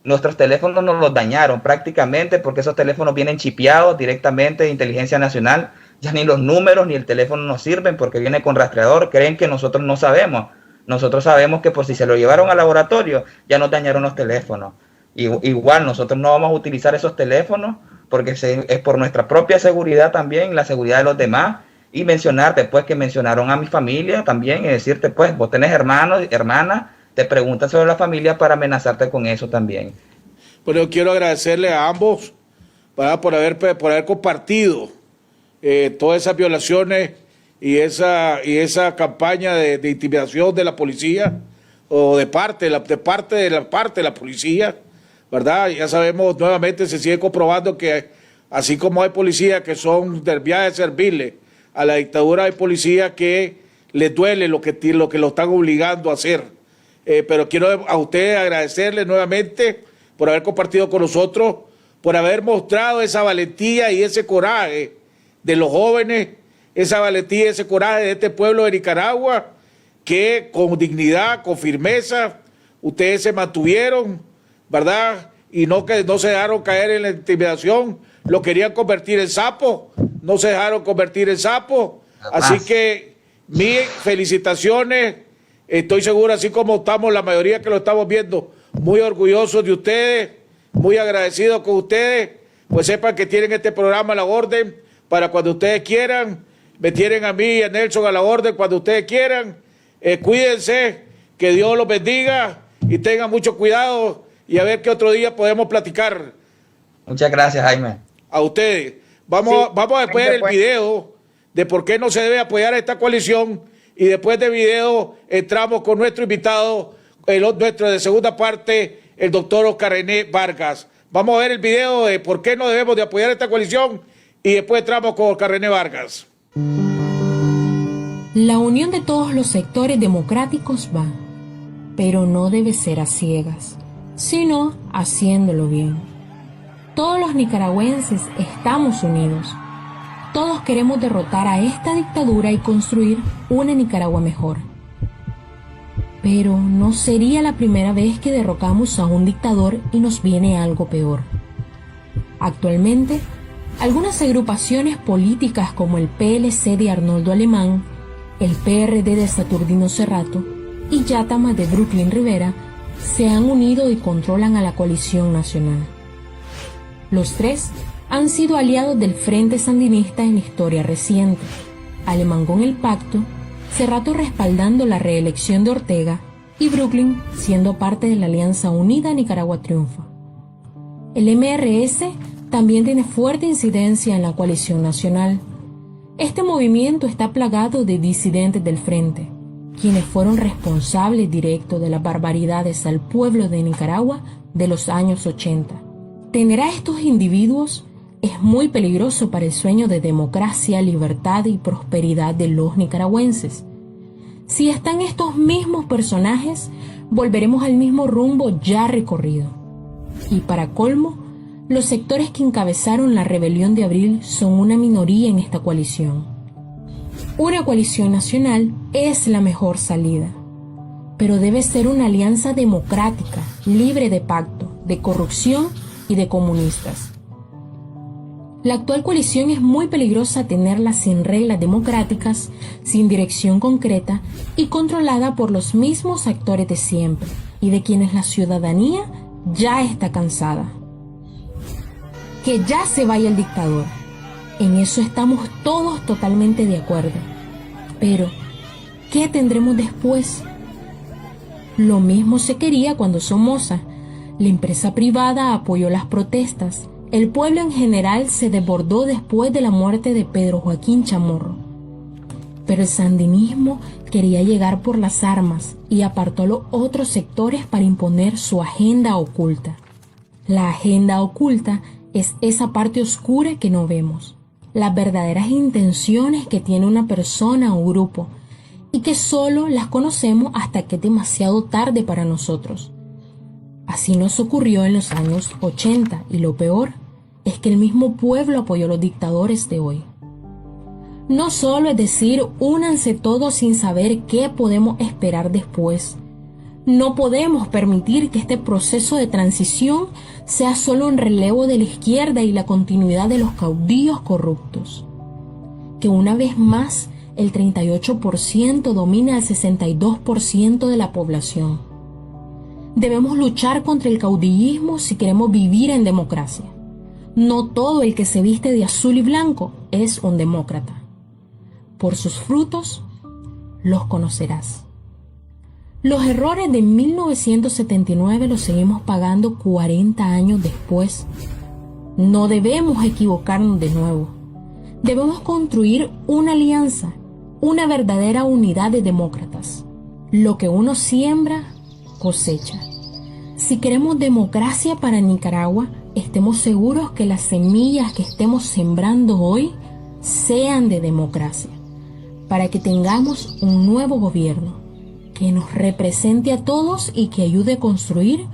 nos los dañaron prácticamente porque esos teléfonos vienen chipeados directamente de Inteligencia Nacional, ya ni los números ni el teléfono nos sirven porque viene con rastreador, creen que nosotros no sabemos, nosotros sabemos que por si se lo llevaron al laboratorio ya nos dañaron los teléfonos, igual nosotros no vamos a utilizar esos teléfonos porque es por nuestra propia seguridad también, la seguridad de los demás, y mencionarte pues que mencionaron a mi familia también y decirte pues vos tenés hermanos, hermanas, te preguntan sobre la familia para amenazarte con eso también. Bueno, yo quiero agradecerle a ambos por haber compartido todas esas violaciones y esa campaña de intimidación de la policía o de parte de la policía, ¿verdad? Ya sabemos, nuevamente se sigue comprobando que así como hay policías que son del viaje de servirle a la dictadura, hay policías que les duele lo que lo están obligando a hacer. Pero quiero a ustedes agradecerles nuevamente por haber compartido con nosotros, por haber mostrado esa valentía y ese coraje de los jóvenes, esa valentía y ese coraje de este pueblo de Nicaragua, que con dignidad, con firmeza, ustedes se mantuvieron, ¿verdad? Y no se dejaron caer en la intimidación, lo querían convertir en sapo, no se dejaron convertir en sapo. Así que mis felicitaciones, estoy seguro, así como estamos la mayoría que lo estamos viendo, muy orgullosos de ustedes, muy agradecidos con ustedes, pues sepan que tienen este programa a la orden para cuando ustedes quieran, me tienen a mí y a Nelson a la orden cuando ustedes quieran. Cuídense, que Dios los bendiga y tengan mucho cuidado y a ver qué otro día podemos platicar. Muchas gracias, Jaime. A ustedes. Vamos a ver el video de por qué no se debe apoyar a esta coalición y después del video entramos con nuestro invitado, nuestro de segunda parte, el doctor Oscar René Vargas. Vamos a ver el video de por qué no debemos de apoyar a esta coalición y después entramos con Oscar René Vargas. La unión de todos los sectores democráticos va, pero no debe ser a ciegas, sino haciéndolo bien. Todos los nicaragüenses estamos unidos. Todos queremos derrotar a esta dictadura y construir una Nicaragua mejor. Pero no sería la primera vez que derrocamos a un dictador y nos viene algo peor. Actualmente, algunas agrupaciones políticas como el PLC de Arnoldo Alemán, el PRD de Saturnino Cerrato y Yatama de Brooklyn Rivera se han unido y controlan a la coalición nacional. Los tres han sido aliados del Frente Sandinista en la historia reciente, Alemán con el pacto, Cerrato respaldando la reelección de Ortega y Brooklyn siendo parte de la Alianza Unida Nicaragua Triunfa. El MRS también tiene fuerte incidencia en la coalición nacional. Este movimiento está plagado de disidentes del Frente, quienes fueron responsables directos de las barbaridades al pueblo de Nicaragua de los años 80. Tener a estos individuos es muy peligroso para el sueño de democracia, libertad y prosperidad de los nicaragüenses. Si están estos mismos personajes, volveremos al mismo rumbo ya recorrido. Y para colmo, los sectores que encabezaron la rebelión de abril son una minoría en esta coalición. Una coalición nacional es la mejor salida, pero debe ser una alianza democrática, libre de pacto, de corrupción y de comunistas. La actual coalición es muy peligrosa tenerla sin reglas democráticas, sin dirección concreta y controlada por los mismos actores de siempre y de quienes la ciudadanía ya está cansada. Que ya se vaya el dictador. En eso estamos todos totalmente de acuerdo. Pero, ¿qué tendremos después? Lo mismo se quería cuando Somoza. La empresa privada apoyó las protestas. El pueblo en general se desbordó después de la muerte de Pedro Joaquín Chamorro. Pero el sandinismo quería llegar por las armas y apartó a los otros sectores para imponer su agenda oculta. La agenda oculta es esa parte oscura que no vemos, las verdaderas intenciones que tiene una persona o grupo y que solo las conocemos hasta que es demasiado tarde para nosotros. Así nos ocurrió en los años 80 y lo peor es que el mismo pueblo apoyó a los dictadores de hoy. No solo es decir, únanse todos sin saber qué podemos esperar después. No podemos permitir que este proceso de transición sea solo un relevo de la izquierda y la continuidad de los caudillos corruptos. Que una vez más el 38% domina el 62% de la población. Debemos luchar contra el caudillismo si queremos vivir en democracia. No todo el que se viste de azul y blanco es un demócrata. Por sus frutos los conocerás. Los errores de 1979 los seguimos pagando 40 años después. No debemos equivocarnos de nuevo. Debemos construir una alianza una verdadera unidad de demócratas. Lo que uno siembra, cosecha. Si queremos democracia para Nicaragua, estemos seguros que las semillas que estemos sembrando hoy sean de democracia, para que tengamos un nuevo gobierno que nos represente a todos y que ayude a construir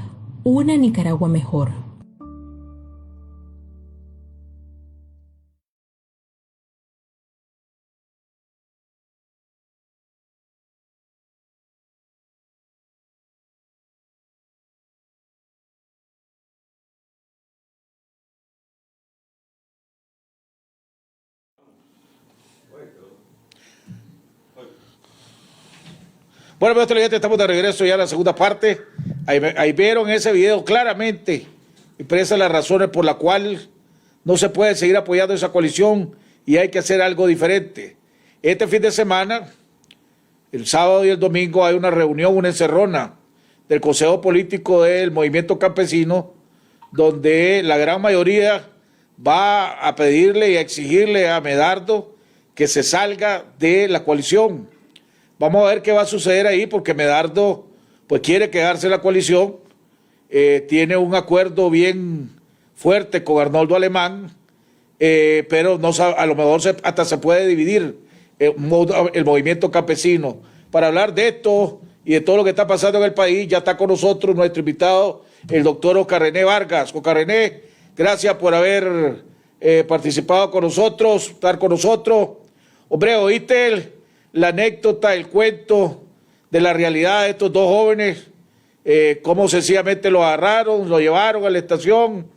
una Nicaragua mejor. Bueno, amigos televidentes, estamos de regreso ya a la segunda parte. Ahí vieron ese video claramente, expresa las razones por las cuales no se puede seguir apoyando esa coalición y hay que hacer algo diferente. Este fin de semana, el sábado y el domingo, hay una reunión, una encerrona del Consejo Político del Movimiento Campesino, donde la gran mayoría va a pedirle y a exigirle a Medardo que se salga de la coalición. Vamos a ver qué va a suceder ahí, porque Medardo pues quiere quedarse en la coalición, tiene un acuerdo bien fuerte con Arnoldo Alemán, pero no, a lo mejor hasta se puede dividir el movimiento campesino. Para hablar de esto y de todo lo que está pasando en el país, ya está con nosotros nuestro invitado, el doctor Oscar René Vargas. Oscar René, gracias por haber participado con nosotros, estar con nosotros. Hombre, ¿oíste la anécdota, el cuento de la realidad de estos dos jóvenes? Cómo sencillamente lo agarraron, lo llevaron a la estación,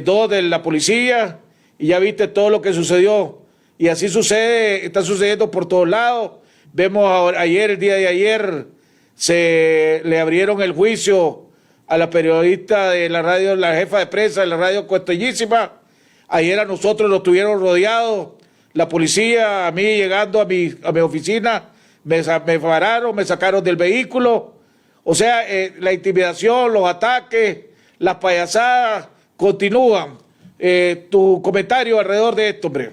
dos de la policía, y ya viste todo lo que sucedió. Y así sucede, está sucediendo por todos lados. Vemos ayer, el día de ayer, se le abrieron el juicio a la periodista de la radio, la jefa de prensa de la radio Costellísima. Ayer a nosotros nos tuvieron rodeados. La policía, a mí llegando a mi oficina, me pararon, me sacaron del vehículo. O sea, la intimidación, los ataques, las payasadas continúan. Tu comentario alrededor de esto, hombre.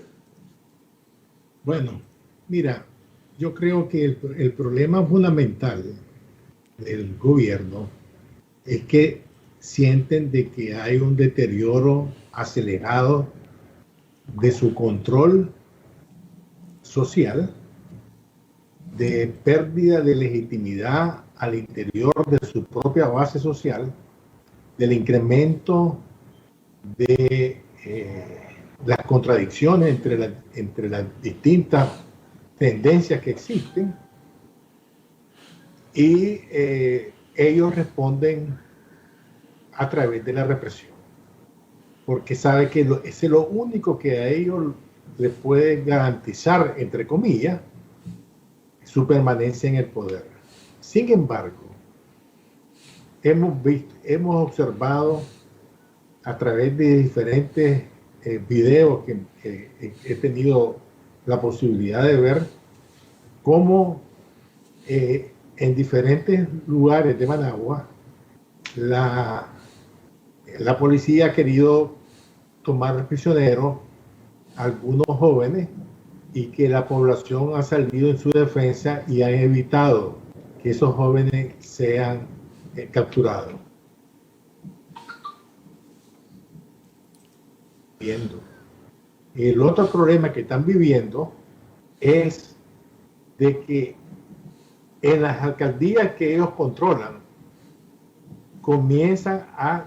Bueno, mira, yo creo que el problema fundamental del gobierno es que sienten de que hay un deterioro acelerado de su control social, de pérdida de legitimidad al interior de su propia base social, del incremento de las contradicciones entre las distintas tendencias que existen, y ellos responden a través de la represión, porque sabe que es lo único que a ellos les puede garantizar, entre comillas, su permanencia en el poder. Sin embargo, hemos observado a través de diferentes videos que he tenido la posibilidad de ver, cómo en diferentes lugares de Managua la policía ha querido tomar prisioneros a algunos jóvenes, y que la población ha salido en su defensa y ha evitado que esos jóvenes sean capturados. El otro problema que están viviendo es de que en las alcaldías que ellos controlan comienzan a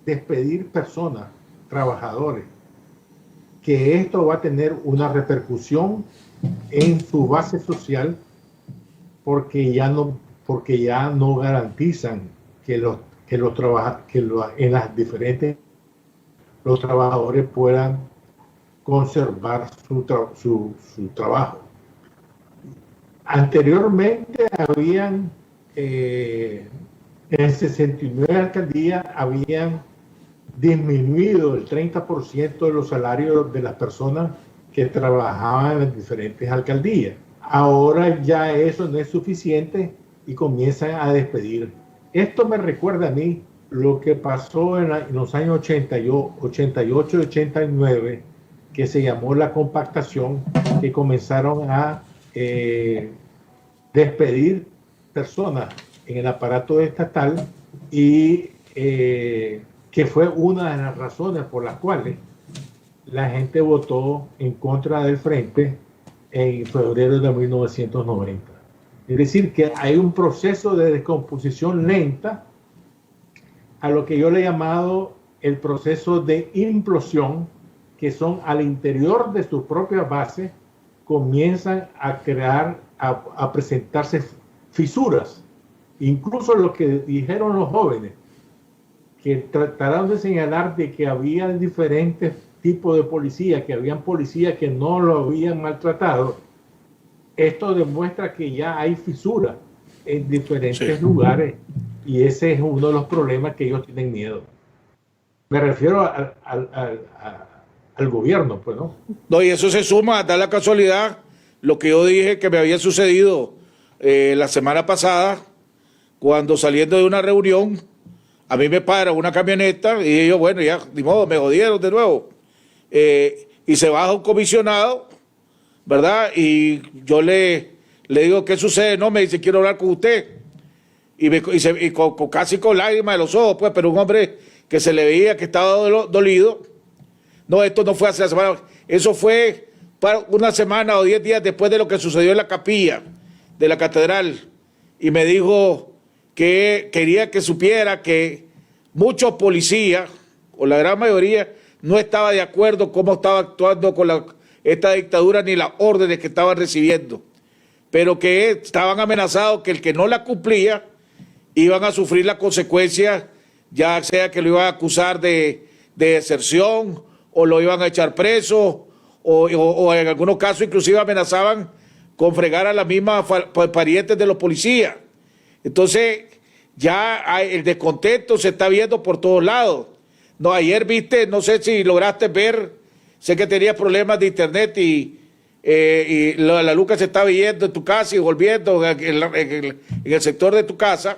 despedir personas, trabajadores, que esto va a tener una repercusión en su base social, porque ya no garantizan que en las diferentes los trabajadores puedan conservar su trabajo. Anteriormente habían en 69 alcaldías habían disminuido el 30% de los salarios de las personas que trabajaban en las diferentes alcaldías. Ahora ya eso no es suficiente y comienzan a despedir. Esto me recuerda a mí lo que pasó en los años 88 y 89 que se llamó la compactación, que comenzaron a despedir personas en el aparato estatal y que fue una de las razones por las cuales la gente votó en contra del Frente en febrero de 1990. Es decir, que hay un proceso de descomposición lenta a lo que yo le he llamado el proceso de implosión, que son al interior de sus propias bases, comienzan a crear, a presentarse fisuras. Incluso lo que dijeron los jóvenes, que trataron de señalar de que había diferentes tipos de policía, que habían policías que no lo habían maltratado. Esto demuestra que ya hay fisuras en diferentes lugares, y ese es uno de los problemas que ellos tienen miedo. Me refiero al gobierno, pues, ¿no? No, y eso se suma, da la casualidad, lo que yo dije que me había sucedido la semana pasada, cuando saliendo de una reunión, a mí me para una camioneta y yo, bueno, ya, ni modo, me jodieron de nuevo. Y se baja un comisionado, ¿verdad? Y yo le digo, ¿qué sucede? No, me dice, quiero hablar con usted. Y casi con lágrimas de los ojos, pues, pero un hombre que se le veía que estaba dolido. No, esto no fue hace la semana, eso fue para una semana o 10 días después de lo que sucedió en la capilla de la catedral. Y me dijo que quería que supiera que muchos policías, o la gran mayoría, no estaba de acuerdo cómo estaba actuando con esta dictadura ni las órdenes que estaban recibiendo, pero que estaban amenazados que el que no la cumplía iban a sufrir las consecuencias, ya sea que lo iban a acusar de deserción o lo iban a echar preso o en algunos casos inclusive amenazaban con fregar a las mismas parientes de los policías. Entonces ya el descontento se está viendo por todos lados. No, ayer viste, no sé si lograste ver, sé que tenías problemas de internet y la luz que se estaba yendo en tu casa y volviendo en el sector de tu casa.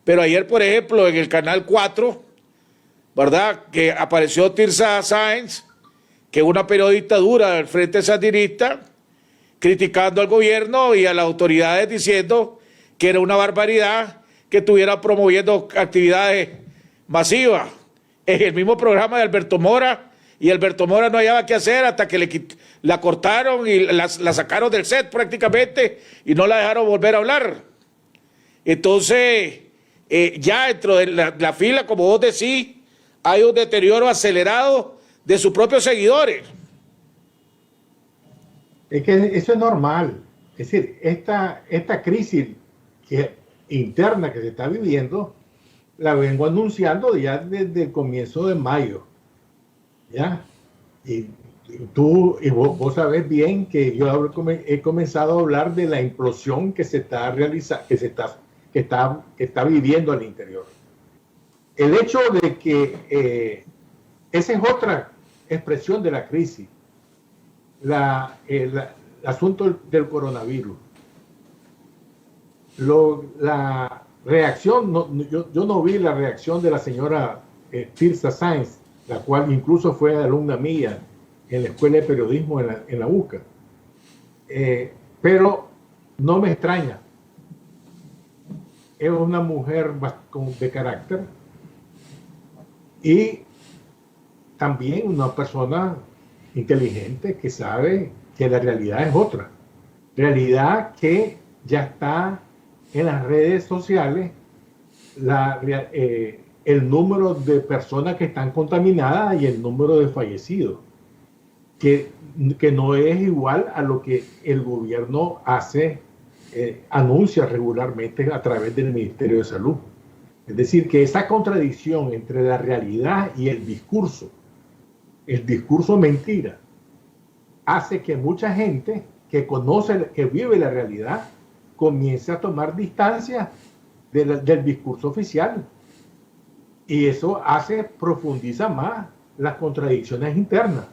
Pero ayer, por ejemplo, en el Canal 4, ¿verdad?, que apareció Tirsa Sáenz, que es una periodista dura del Frente Sandinista, criticando al gobierno y a las autoridades diciendo que era una barbaridad que estuviera promoviendo actividades masivas. En el mismo programa de Alberto Mora, y Alberto Mora no hallaba qué hacer hasta que la cortaron y la sacaron del set prácticamente y no la dejaron volver a hablar. Entonces, ya dentro de la fila, como vos decís, hay un deterioro acelerado de sus propios seguidores. Es que eso es normal. Es decir, esta crisis interna que se está viviendo, la vengo anunciando ya desde el comienzo de mayo. ¿Ya? Y vos sabés bien que yo he comenzado a hablar de la implosión que se está realizando, que está viviendo al interior. El hecho de que esa es otra expresión de la crisis, el asunto del coronavirus. La reacción, yo no vi la reacción de la señora Tirsa Sáenz, la cual incluso fue alumna mía en la Escuela de Periodismo en la UCA. Pero no me extraña. Es una mujer de carácter y también una persona inteligente que sabe que la realidad es otra. Realidad que ya está en las redes sociales, el número de personas que están contaminadas y el número de fallecidos, que no es igual a lo que el gobierno anuncia regularmente a través del Ministerio de Salud. Es decir, que esa contradicción entre la realidad y el discurso mentira, hace que mucha gente que conoce, que vive la realidad, comience a tomar distancia del discurso oficial. Y eso profundiza más las contradicciones internas.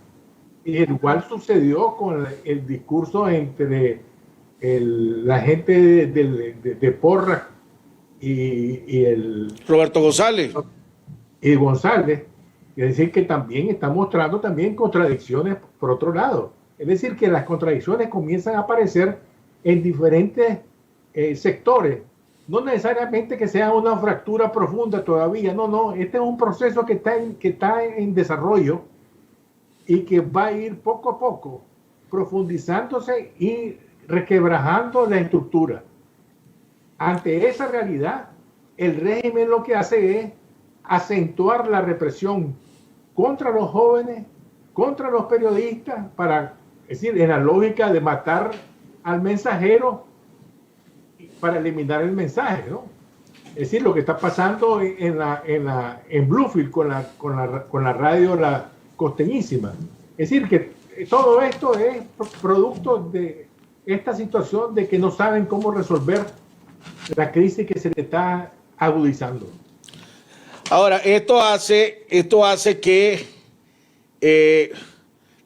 Y igual sucedió con el discurso entre la gente de Porras y el Roberto González. Y González, Es decir, que también está mostrando también contradicciones por otro lado. Es decir, que las contradicciones comienzan a aparecer en diferentes sectores. No necesariamente que sea una fractura profunda todavía, no. Este es un proceso que está en desarrollo y que va a ir poco a poco profundizándose y requebrajando la estructura. Ante esa realidad, el régimen lo que hace es acentuar la represión contra los jóvenes, contra los periodistas, es decir, en la lógica de matar al mensajero para eliminar el mensaje, ¿no? Es decir, lo que está pasando en Bluefield con la radio La Costeñísima. Es decir, que todo esto es producto de esta situación de que no saben cómo resolver la crisis que se le está agudizando. Ahora, esto hace que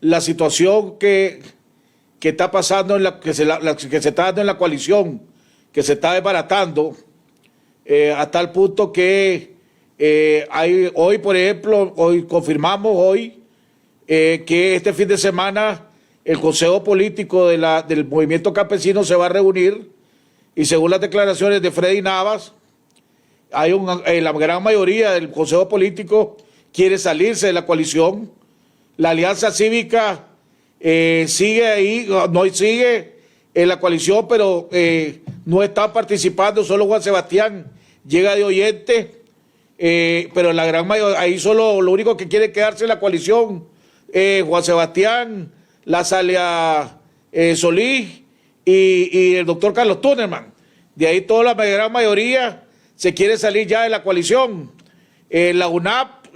la situación que está pasando, que se está dando en la coalición, que se está desbaratando, a tal punto que hoy, por ejemplo, confirmamos que este fin de semana el Consejo Político del Movimiento Campesino se va a reunir y según las declaraciones de Freddy Navas, la gran mayoría del Consejo Político quiere salirse de la coalición. La Alianza Cívica sigue ahí, no sigue en la coalición, pero no está participando, solo Juan Sebastián llega de oyente, pero la gran mayoría, ahí solo lo único que quiere quedarse en la coalición, Juan Sebastián, la Salia Solís y el doctor Carlos Tunerman. De ahí toda la gran mayoría se quiere salir ya de la coalición. La UNAP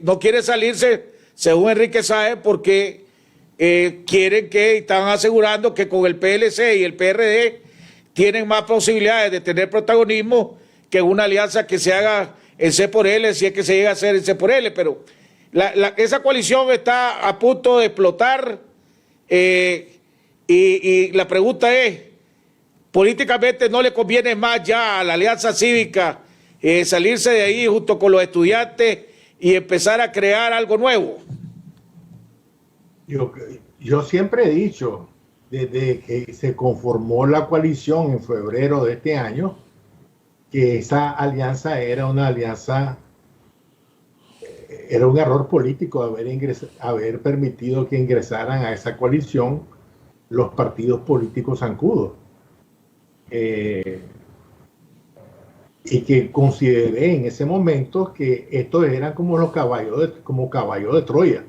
no quiere salirse, según Enrique Sáez, porque están asegurando que con el PLC y el PRD tienen más posibilidades de tener protagonismo que una alianza que se haga en C por L, si es que se llega a hacer en C por L, pero esa coalición está a punto de explotar y la pregunta es, políticamente no le conviene más ya a la Alianza Cívica salirse de ahí junto con los estudiantes y empezar a crear algo nuevo. Yo siempre he dicho, desde que se conformó la coalición en febrero de este año, que esa alianza era una alianza, era un error político haber permitido que ingresaran a esa coalición los partidos políticos zancudos. Y que consideré en ese momento que estos eran como los caballos de Troya,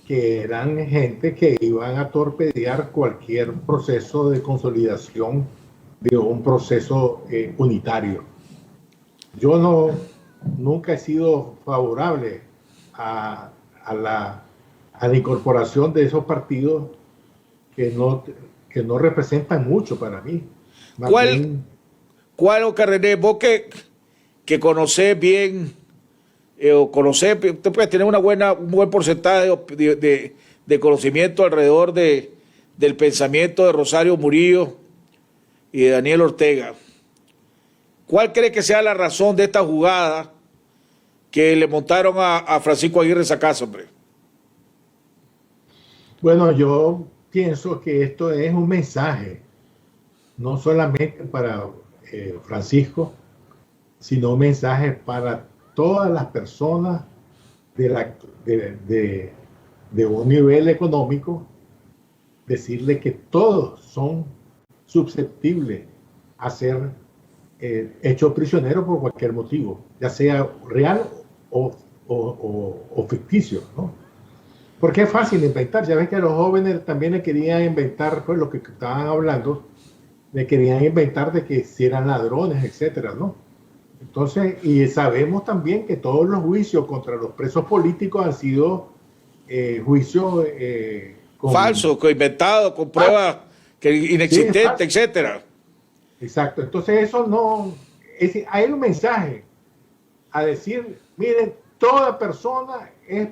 que eran gente que iban a torpedear cualquier proceso de consolidación de un proceso unitario. Yo nunca he sido favorable a la incorporación de esos partidos que no representan mucho para mí. ¿Cuál, Oscar René, vos que conocés bien, usted puede tener un buen porcentaje de conocimiento alrededor del pensamiento de Rosario Murillo y de Daniel Ortega? ¿Cuál cree que sea la razón de esta jugada que le montaron a Francisco Aguirre Sacasa, hombre? Bueno, yo pienso que esto es un mensaje, no solamente para Francisco, sino un mensaje para todas las personas de un nivel económico, decirle que todos son susceptibles a ser hechos prisioneros por cualquier motivo, ya sea real o ficticio, ¿no? Porque es fácil inventar. Ya ves que a los jóvenes también le querían inventar, pues lo que estaban hablando, le querían inventar de que si eran ladrones, etcétera, ¿no? Entonces, y sabemos también que todos los juicios contra los presos políticos han sido juicios falsos, inventados, con pruebas inexistentes, etcétera. Exacto. Entonces eso no... hay un mensaje a decir, miren, toda persona es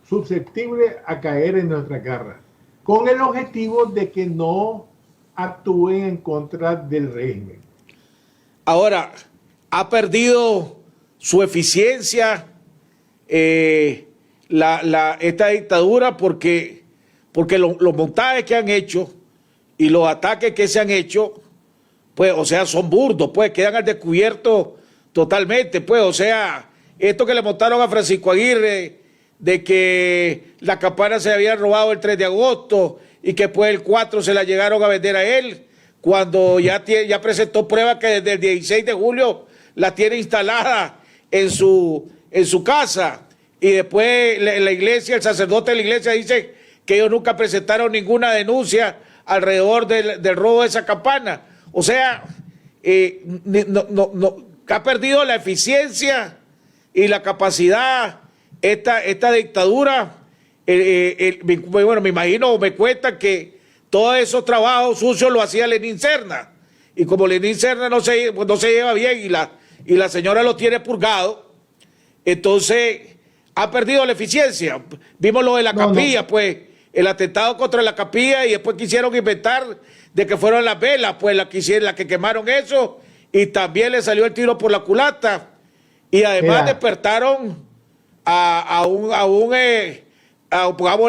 susceptible a caer en nuestra garra, con el objetivo de que no actúen en contra del régimen. ¿Ha perdido su eficiencia esta dictadura porque los montajes que han hecho y los ataques que se han hecho, pues, o sea, son burdos, pues, quedan al descubierto totalmente, pues, o sea, esto que le montaron a Francisco Aguirre, de que la campana se había robado el 3 de agosto y que pues el 4 se la llegaron a vender a él, cuando ya presentó pruebas que desde el 16 de julio la tiene instalada en su casa, y después la iglesia, el sacerdote de la iglesia dice que ellos nunca presentaron ninguna denuncia alrededor del robo de esa campana. O sea, ha perdido la eficiencia y la capacidad esta dictadura. Bueno, me imagino, me cuentan que todos esos trabajos sucios lo hacía Lenín Serna, y como Lenín Serna no se lleva bien y la señora lo tiene purgado, entonces ha perdido la eficiencia. Vimos lo de la capilla, pues, el atentado contra la capilla, y después quisieron inventar de que fueron las velas, pues, la que quemaron eso, y también le salió el tiro por la culata, y además despertaron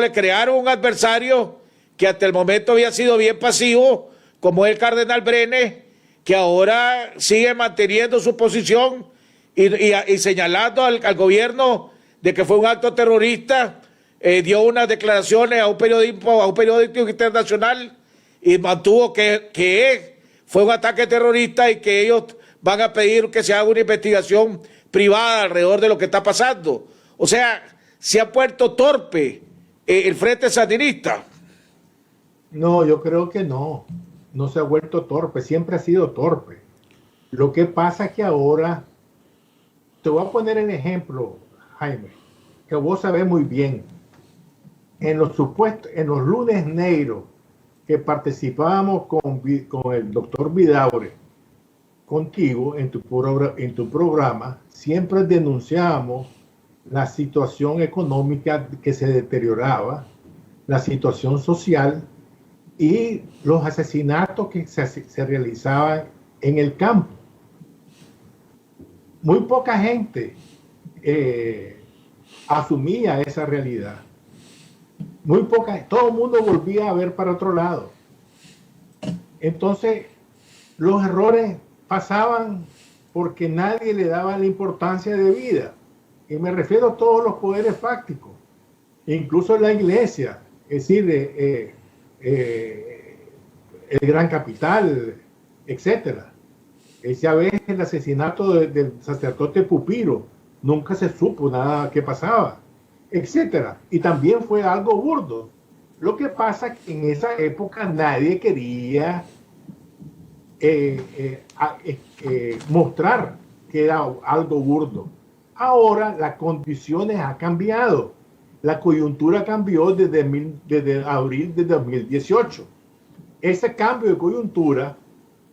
le crearon un adversario que hasta el momento había sido bien pasivo, como el cardenal Brenes, que ahora sigue manteniendo su posición y señalando al gobierno de que fue un acto terrorista. Dio unas declaraciones a un periódico internacional y mantuvo que fue un ataque terrorista, y que ellos van a pedir que se haga una investigación privada alrededor de lo que está pasando. O sea, se ha vuelto torpe el Frente Sandinista. No, yo creo que no se ha vuelto torpe, siempre ha sido torpe. Lo que pasa es que ahora, te voy a poner el ejemplo, Jaime, que vos sabés muy bien. En los lunes negros que participábamos con el doctor Vidaure, contigo en tu programa, siempre denunciábamos la situación económica que se deterioraba, la situación social y los asesinatos que se realizaban en el campo. Muy poca gente asumía esa realidad. Todo el mundo volvía a ver para otro lado. Entonces, los errores pasaban porque nadie le daba la importancia de vida. Y me refiero a todos los poderes fácticos, incluso la iglesia, es decir, el gran capital, etcétera. Esa vez el asesinato del sacerdote Pupiro, nunca se supo nada que pasaba, etcétera. Y también fue algo burdo. Lo que pasa es que en esa época nadie quería mostrar que era algo burdo. Ahora las condiciones han cambiado. La coyuntura cambió desde abril de 2018. Ese cambio de coyuntura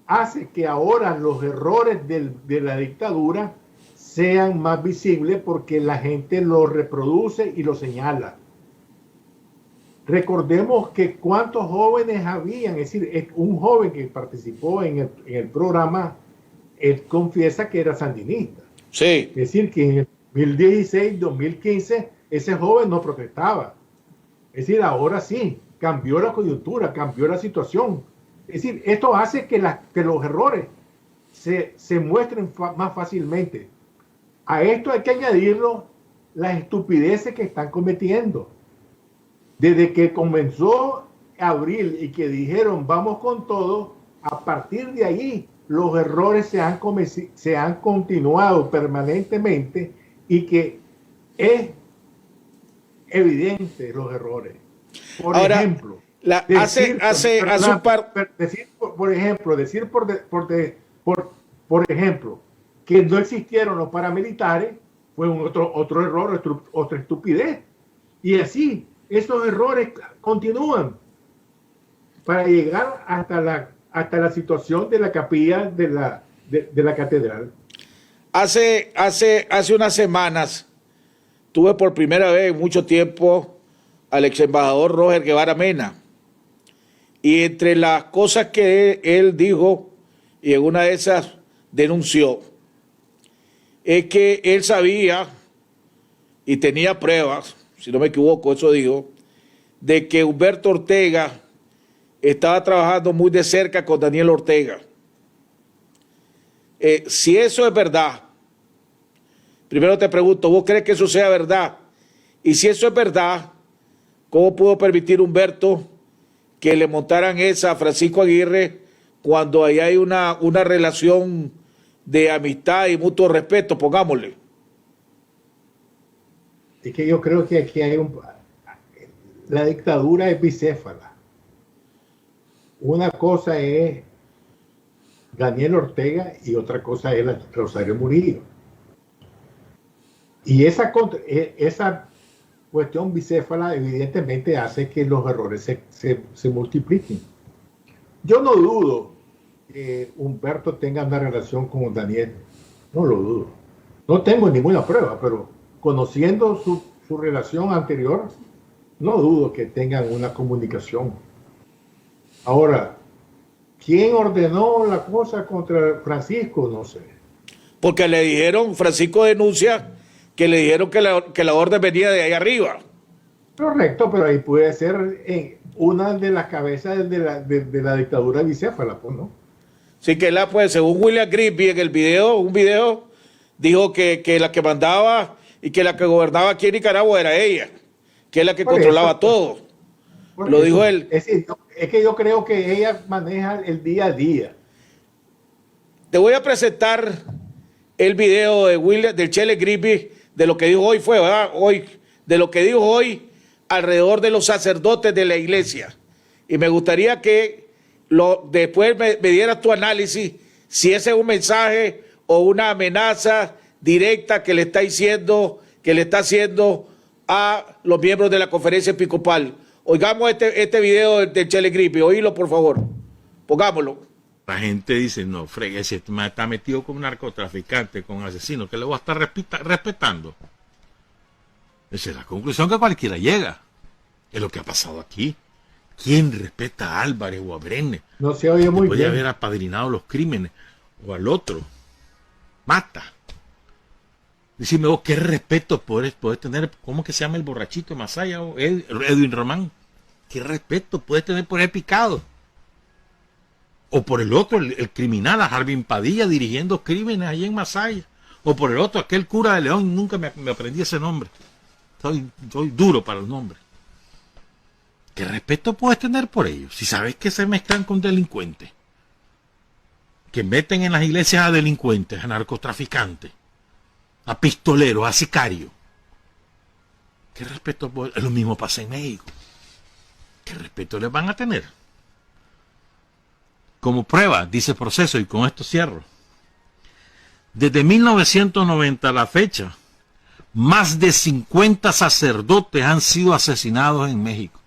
hace que ahora los errores de la dictadura sean más visibles porque la gente los reproduce y los señala. Recordemos que cuántos jóvenes habían, es decir, un joven que participó en el programa, él confiesa que era sandinista. Sí. Es decir, que en el 2016, 2015, ese joven no protestaba. Es decir, ahora sí, cambió la coyuntura, cambió la situación. Es decir, esto hace que los errores se muestren más fácilmente. A esto hay que añadirlo las estupideces que están cometiendo. Desde que comenzó abril y que dijeron vamos con todo, a partir de ahí los errores se han continuado permanentemente, y que es evidente los errores. Por ejemplo, por ejemplo, que no existieron los paramilitares fue otro error, otra estupidez. Y así, esos errores continúan para llegar hasta la situación de la capilla de la catedral. Hace unas semanas tuve por primera vez en mucho tiempo al ex embajador Roger Guevara Mena, y entre las cosas que él dijo, y en una de esas denunció, es que él sabía y tenía pruebas si no me equivoco, eso dijo, de que Humberto Ortega estaba trabajando muy de cerca con Daniel Ortega. Si eso es verdad, primero te pregunto, ¿vos crees que eso sea verdad? Y si eso es verdad, ¿cómo pudo permitir Humberto que le montaran esa a Francisco Aguirre cuando ahí hay una relación de amistad y mutuo respeto, pongámosle? Es que yo creo que aquí hay la dictadura es bicéfala. Una cosa es Daniel Ortega y otra cosa es Rosario Murillo. Y esa cuestión bicéfala evidentemente hace que los errores se multipliquen. Yo no dudo que Humberto tenga una relación con Daniel, no lo dudo. No tengo ninguna prueba, pero conociendo su relación anterior, no dudo que tengan una comunicación. Ahora, ¿quién ordenó la cosa contra Francisco? No sé. Porque le dijeron, Francisco denuncia que le dijeron que la orden venía de ahí arriba. Correcto, pero ahí puede ser una de las cabezas de la dictadura bicéfala, pues, ¿no? Sí, que pues, según William Grigsby en el video, un video, dijo que la que mandaba y que la que gobernaba aquí en Nicaragua era ella, que es la que controlaba todo. Lo dijo él. Es que yo creo que ella maneja el día a día. Te voy a presentar el video de del Chele Grigsby de lo que dijo hoy, de lo que dijo hoy alrededor de los sacerdotes de la iglesia. Y me gustaría que después me dieras tu análisis, si ese es un mensaje o una amenaza directa que le está haciendo a los miembros de la conferencia episcopal. Oigamos este video del Chele Grigsby, oílo por favor, pongámoslo. La gente dice, no, fregue, ese está metido con un narcotraficante, con un asesino, que le voy a estar respetando. Esa es la conclusión que cualquiera llega. Es lo que ha pasado aquí. ¿Quién respeta a Álvarez o a Brenes? No se oye muy bien. Puede haber apadrinado los crímenes, o al otro. Mata. Decime vos, ¿qué respeto podés tener? ¿Cómo que se llama el borrachito de Masaya? Edwin Román. ¿Qué respeto puedes tener por el picado? O por el otro, el criminal, a Jarvin Padilla dirigiendo crímenes allí en Masaya. O por el otro, aquel cura de León, nunca me aprendí ese nombre. Soy duro para los nombres. ¿Qué respeto puedes tener por ellos? Si sabes que se mezclan con delincuentes, que meten en las iglesias a delincuentes, a narcotraficantes, a pistoleros, a sicarios. ¿Qué respeto? Lo mismo pasa en México. ¿Qué respeto les van a tener? Como prueba, dice Proceso, y con esto cierro. Desde 1990 a la fecha, más de 50 sacerdotes han sido asesinados en México.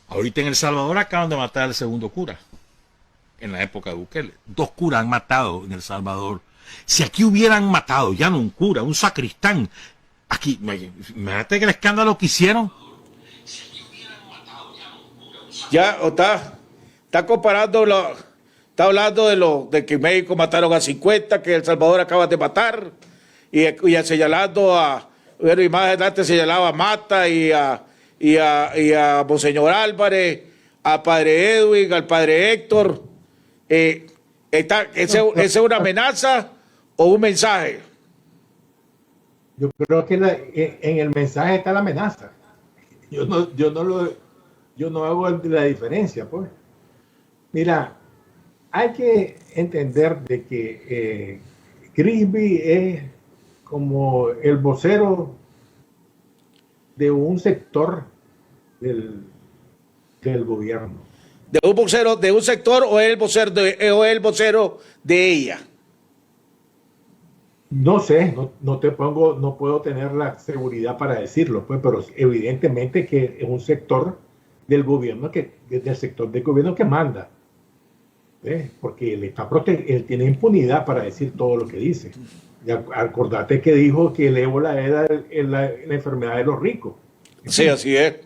Ahorita en El Salvador acaban de matar al segundo cura, en la época de Bukele. 2 curas han matado en El Salvador. Si aquí hubieran matado, ya no un cura, un sacristán, aquí, imagínate que el escándalo que hicieron. Ya, está comparando, está hablando de que en México mataron a 50, que El Salvador acaba de matar, y señalando y más adelante señalaba a Mata y a Monseñor Álvarez, a Padre Edwin, al Padre Héctor. ¿Esa es una amenaza o un mensaje? Yo creo que en el mensaje está la amenaza. Yo no hago la diferencia, pues. Mira, hay que entender de que Grigsby es como el vocero de un sector del gobierno. ¿De un sector o es el vocero de ella? No sé, no puedo tener la seguridad para decirlo, pues, pero evidentemente que es un sector del gobierno del sector del gobierno que manda. Porque él tiene impunidad para decir todo lo que dice. Y acordate que dijo que el ébola era la enfermedad de los ricos. Sí, así es.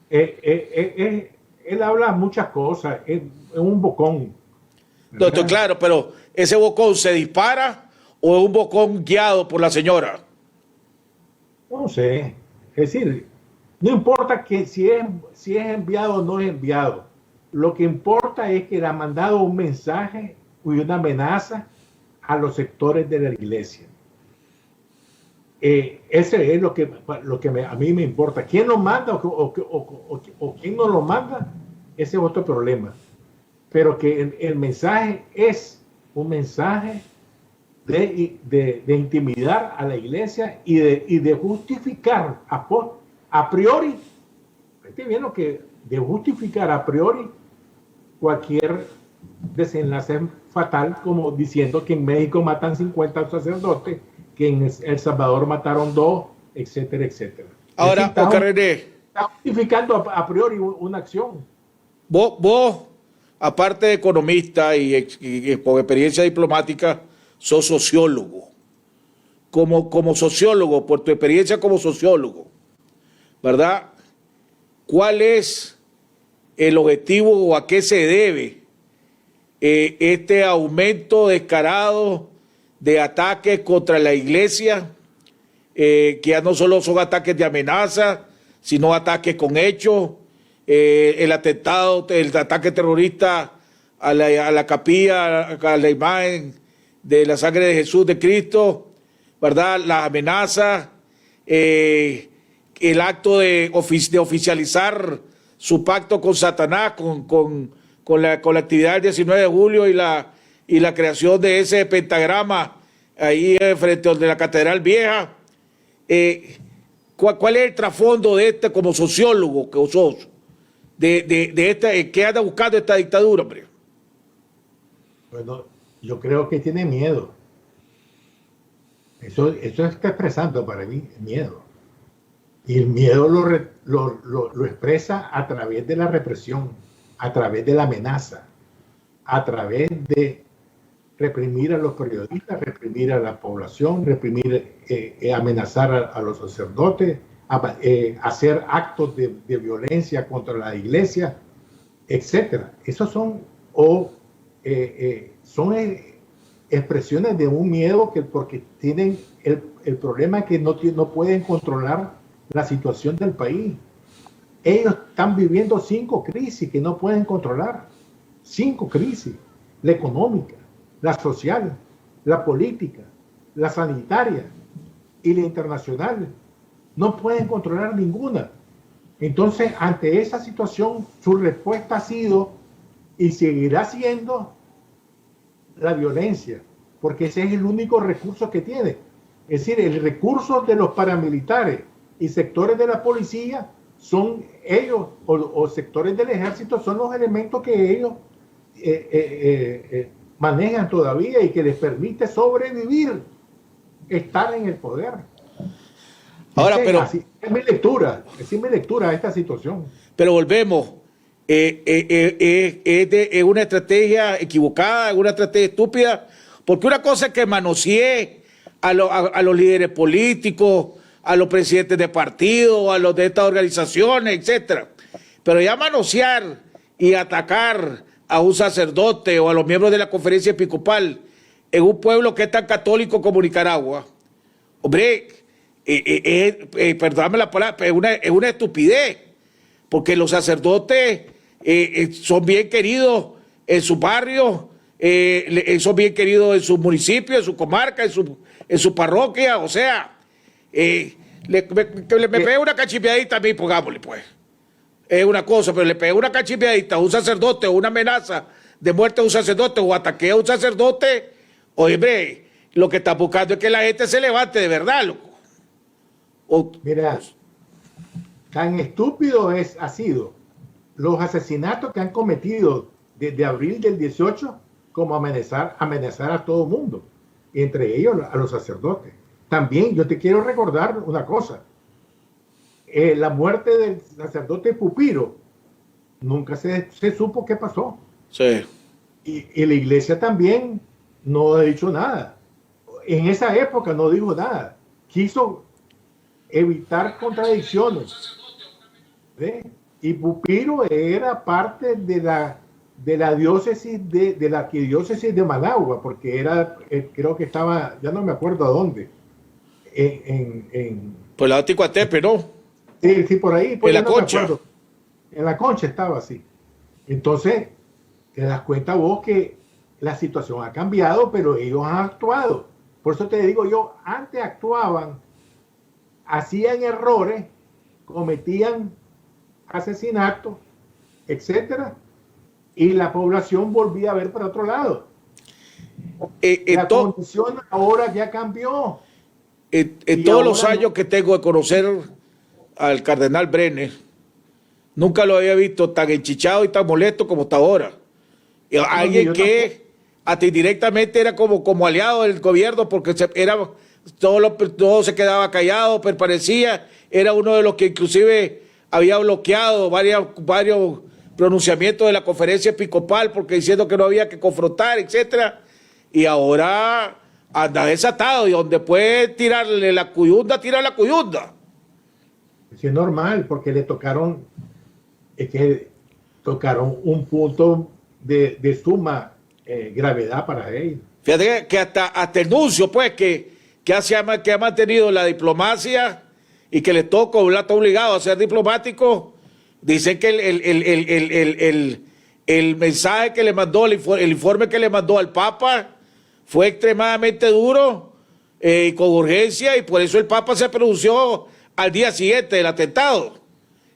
Él habla muchas cosas, es un bocón. Doctor, claro, pero ¿ese bocón se dispara o es un bocón guiado por la señora? No sé. Es decir, no importa que si es enviado o no es enviado. Lo que importa es que le ha mandado un mensaje y una amenaza a los sectores de la iglesia. Ese es lo que a mí me importa. ¿Quién lo manda o quién no lo manda? Ese es otro problema. Pero que el mensaje es un mensaje de intimidar a la iglesia y de justificar a priori, bien lo que de justificar a priori cualquier desenlace fatal, como diciendo que en México matan 50 sacerdotes, que en El Salvador mataron 2, etcétera, etcétera. Ahora, Oscar René, está justificando a priori una acción. Vos, aparte de economista y por experiencia diplomática, sos sociólogo. Como sociólogo, por tu experiencia como sociólogo, ¿verdad? ¿Cuál es el objetivo o a qué se debe este aumento descarado de ataques contra la iglesia, que ya no solo son ataques de amenaza, sino ataques con hechos, el ataque terrorista a la capilla, a la imagen de la sangre de Jesús de Cristo, ¿verdad? Las amenazas, el acto de oficializar su pacto con Satanás, con la actividad del 19 de julio y la creación de ese pentagrama ahí frente a la Catedral Vieja. ¿Cuál es el trasfondo de como sociólogo que sos? ¿Qué anda buscando esta dictadura, hombre? Bueno, yo creo que tiene miedo. Eso está expresando para mí miedo. Y el miedo lo expresa a través de la represión, a través de la amenaza, a través de reprimir a los periodistas, reprimir a la población, amenazar a los sacerdotes, hacer actos de violencia contra la iglesia, etcétera. Esos son expresiones de un miedo porque tienen el problema que no pueden controlar la situación del país. Ellos están viviendo 5 crisis que no pueden controlar. 5 crisis: la económica, la social, la política, la sanitaria y la internacional. No pueden controlar ninguna. Entonces, ante esa situación, su respuesta ha sido y seguirá siendo la violencia, porque ese es el único recurso que tiene. Es decir, el recurso de los paramilitares y sectores de la policía son ellos, o sectores del ejército, son los elementos que ellos manejan todavía y que les permite sobrevivir, estar en el poder. Ahora, pero es mi lectura a esta situación. Pero volvemos, es una estrategia equivocada, es una estrategia estúpida, porque una cosa es que manosee a los líderes políticos, a los presidentes de partidos, a los de estas organizaciones, etcétera. Pero ya manosear y atacar a un sacerdote o a los miembros de la conferencia episcopal en un pueblo que es tan católico como Nicaragua, hombre, perdóname la palabra, es una estupidez, porque los sacerdotes son bien queridos en sus barrios, son bien queridos en sus municipios, en su comarca, en su parroquia. O sea, me pegué una cachipeadita a mí, pongámosle, pues. Es una cosa, pero le pegué una cachipeadita a un sacerdote o una amenaza de muerte a un sacerdote o ataque a un sacerdote. Oye, hombre, lo que está buscando es que la gente se levante de verdad, loco. Mira, tan estúpido ha sido los asesinatos que han cometido desde abril del 18 como amenazar a todo el mundo, entre ellos a los sacerdotes. También yo te quiero recordar una cosa. La muerte del sacerdote Pupiro, nunca se supo qué pasó. Sí. Y la iglesia también no ha dicho nada. En esa época no dijo nada. Quiso evitar contradicciones. ¿Sí? Y Pupiro era parte de la diócesis de la arquidiócesis de Managua, porque era, creo que estaba, ya no me acuerdo a dónde. Pues la Ticuatepe, ¿no? Sí, sí, por ahí. En la Concha. En la Concha estaba así. Entonces, te das cuenta vos que la situación ha cambiado, pero ellos han actuado. Por eso te digo yo, antes actuaban, hacían errores, cometían asesinatos, etcétera, y la población volvía a ver para otro lado. La condición ahora ya cambió. En todos los años que tengo de conocer al cardenal Brenes, nunca lo había visto tan enchichado y tan molesto como está ahora. Y alguien que hasta indirectamente era como aliado del gobierno, porque todo se quedaba callado, pero parecía, era uno de los que inclusive había bloqueado varios pronunciamientos de la conferencia episcopal, porque diciendo que no había que confrontar, etcétera. Y ahora anda desatado, y donde puede tirarle la cuyunda, tira la cuyunda. Sí, es normal, porque le tocaron un punto de suma gravedad para ellos. Fíjate que hasta el nuncio, pues, que ha mantenido la diplomacia y que le toca, está obligado a ser diplomático, dicen que el mensaje que le mandó, el informe que le mandó al Papa fue extremadamente duro y con urgencia, y por eso el Papa se pronunció al día siguiente del atentado.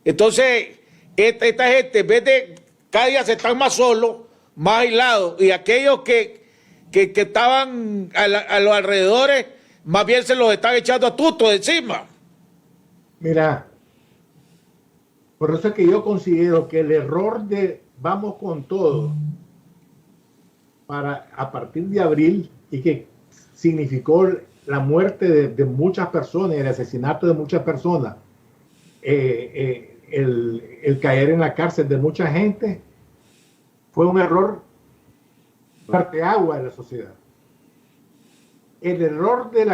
Entonces, esta gente, en vez de cada día se están más solos, más aislados, y aquellos que estaban a los alrededores, más bien se los están echando a tuto de encima. Mira, por eso es que yo considero que el error de vamos con todo a partir de abril, y que significó la muerte de muchas personas, el asesinato de muchas personas, el caer en la cárcel de mucha gente, fue un error parteaguas de la sociedad. El error del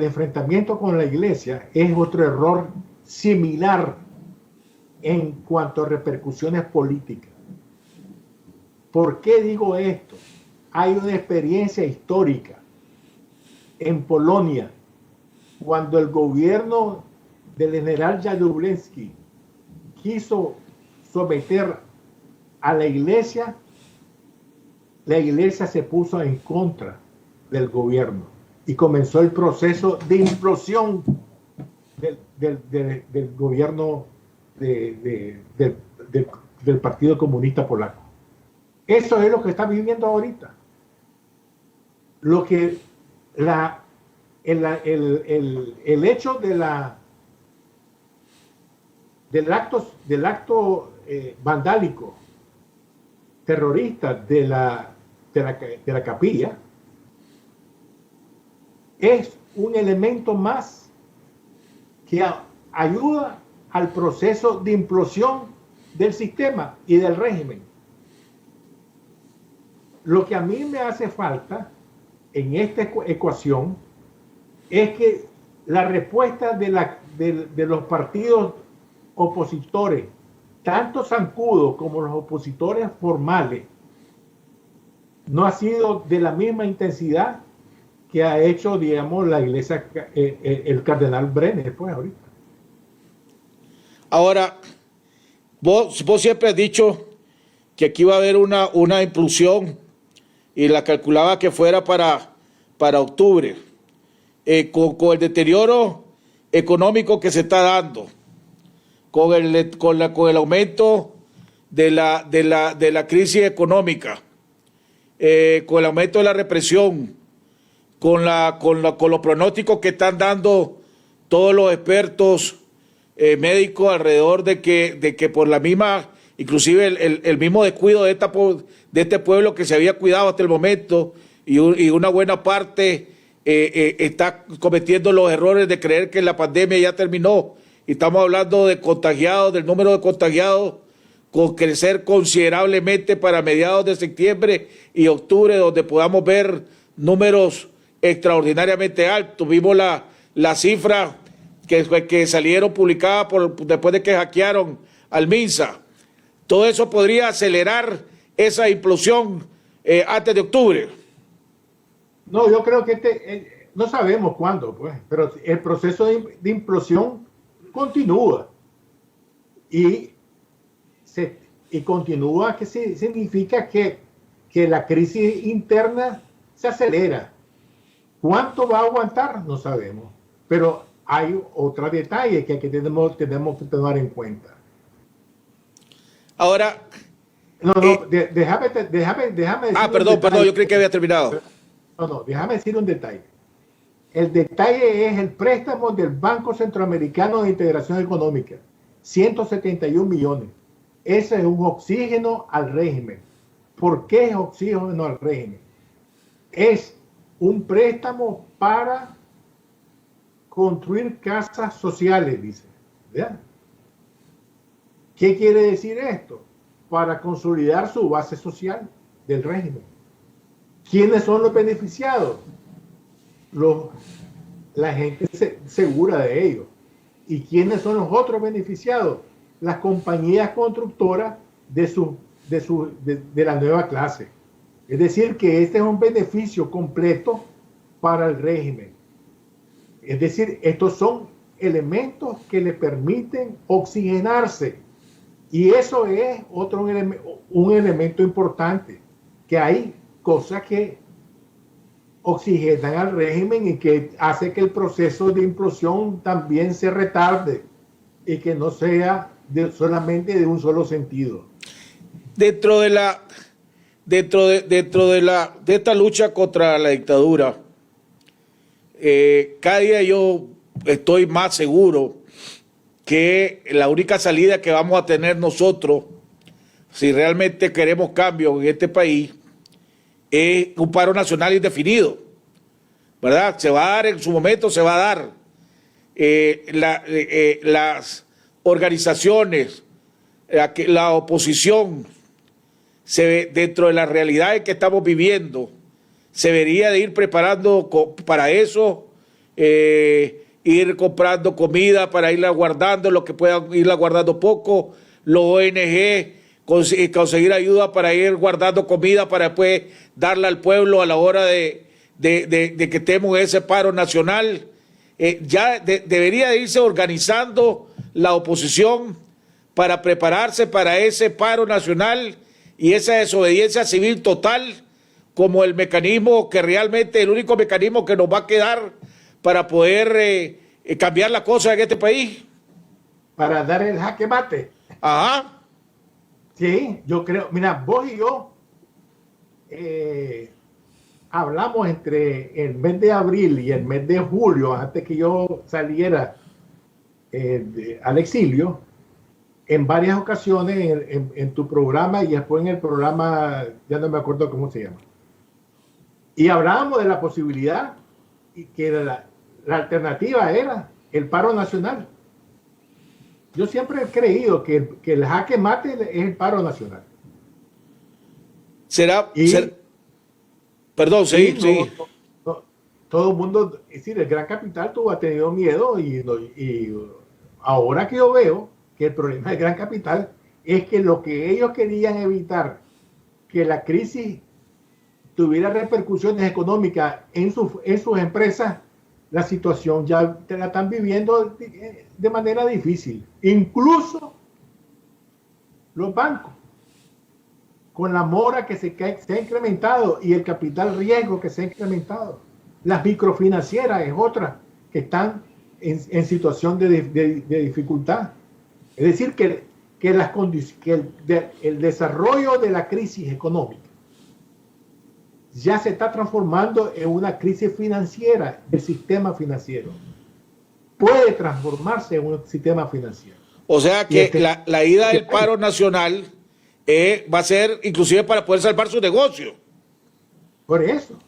enfrentamiento con la iglesia es otro error similar en cuanto a repercusiones políticas. ¿Por qué digo esto? Hay una experiencia histórica en Polonia, cuando el gobierno del general Jaruzelski quiso someter a la iglesia se puso en contra del gobierno y comenzó el proceso de implosión del gobierno del Partido Comunista Polaco. Eso es lo que está viviendo ahorita. Lo que el hecho del acto vandálico terrorista de la capilla es un elemento más que ayuda al proceso de implosión del sistema y del régimen. Lo que a mí me hace falta en esta ecuación es que la respuesta de los partidos opositores, tanto zancudos como los opositores formales, no ha sido de la misma intensidad que ha hecho, digamos, la iglesia, el cardenal Brenes, pues, ahorita. Ahora, vos siempre has dicho que aquí va a haber una implosión, y la calculaba que fuera para octubre, con el deterioro económico que se está dando, con el aumento de la crisis económica, con el aumento de la represión, con los pronósticos que están dando todos los expertos médicos alrededor de que por la misma, inclusive el mismo descuido de este pueblo que se había cuidado hasta el momento, y una buena parte está cometiendo los errores de creer que la pandemia ya terminó, y estamos hablando de contagiados, del número de contagiados con crecer considerablemente para mediados de septiembre y octubre, donde podamos ver números extraordinariamente altos. Vimos la cifra que salieron publicadas después de que hackearon al MINSA. Todo eso podría acelerar esa implosión antes de octubre. No, yo creo que no sabemos cuándo, pues, pero el proceso de implosión continúa. Y continúa, que significa que la crisis interna se acelera. ¿Cuánto va a aguantar? No sabemos. Pero hay otro detalle que tenemos que tomar en cuenta. Ahora... déjame decir perdón, yo creí que había terminado. No, déjame decir un detalle. El detalle es el préstamo del Banco Centroamericano de Integración Económica, 171 millones. Ese es un oxígeno al régimen. ¿Por qué es oxígeno al régimen? Es un préstamo para construir casas sociales, dice. ¿Verdad? ¿Qué quiere decir esto? Para consolidar su base social del régimen. ¿Quiénes son los beneficiados? La gente segura de ellos. ¿Y quiénes son los otros beneficiados? Las compañías constructoras de la nueva clase. Es decir, que este es un beneficio completo para el régimen. Es decir, estos son elementos que le permiten oxigenarse. Y eso es un elemento importante, que hay cosas que oxigenan al régimen y que hace que el proceso de implosión también se retarde y que no sea solamente de un solo sentido. Dentro de esta lucha contra la dictadura, cada día yo estoy más seguro que la única salida que vamos a tener nosotros, si realmente queremos cambios en este país, es un paro nacional indefinido, ¿verdad? Se va a dar en su momento, se va a dar. Las organizaciones, la oposición, dentro de las realidades que estamos viviendo, se debería de ir preparando para eso, ir comprando comida para irla guardando, lo que puedan irla guardando poco, los ONG, conseguir ayuda para ir guardando comida para después darla al pueblo a la hora de que estemos en ese paro nacional. Debería de irse organizando la oposición para prepararse para ese paro nacional y esa desobediencia civil total como el mecanismo que realmente, el único mecanismo que nos va a quedar para poder cambiar la cosa en este país. Para dar el jaque mate. Ajá. Sí, yo creo, mira, vos y yo hablamos entre el mes de abril y el mes de julio, antes que yo saliera al exilio, en varias ocasiones en tu programa y después en el programa, ya no me acuerdo cómo se llama. Y hablábamos de la posibilidad y que la alternativa era el paro nacional. Yo siempre he creído que el jaque mate es el paro nacional. Perdón, sí. Todo el mundo, es decir, el gran capital ha tenido miedo y ahora que yo veo que el problema del gran capital es que lo que ellos querían evitar, que la crisis tuviera repercusiones económicas en sus empresas, la situación ya la están viviendo de manera difícil. Incluso los bancos, con la mora que se ha incrementado y el capital riesgo que se ha incrementado. Las microfinancieras es otra que están en situación de dificultad. Es decir, que el desarrollo de la crisis económica ya se está transformando en una crisis financiera del sistema financiero. Puede transformarse en un sistema financiero. O sea que la ida del paro nacional va a ser inclusive para poder salvar su negocio. Por eso.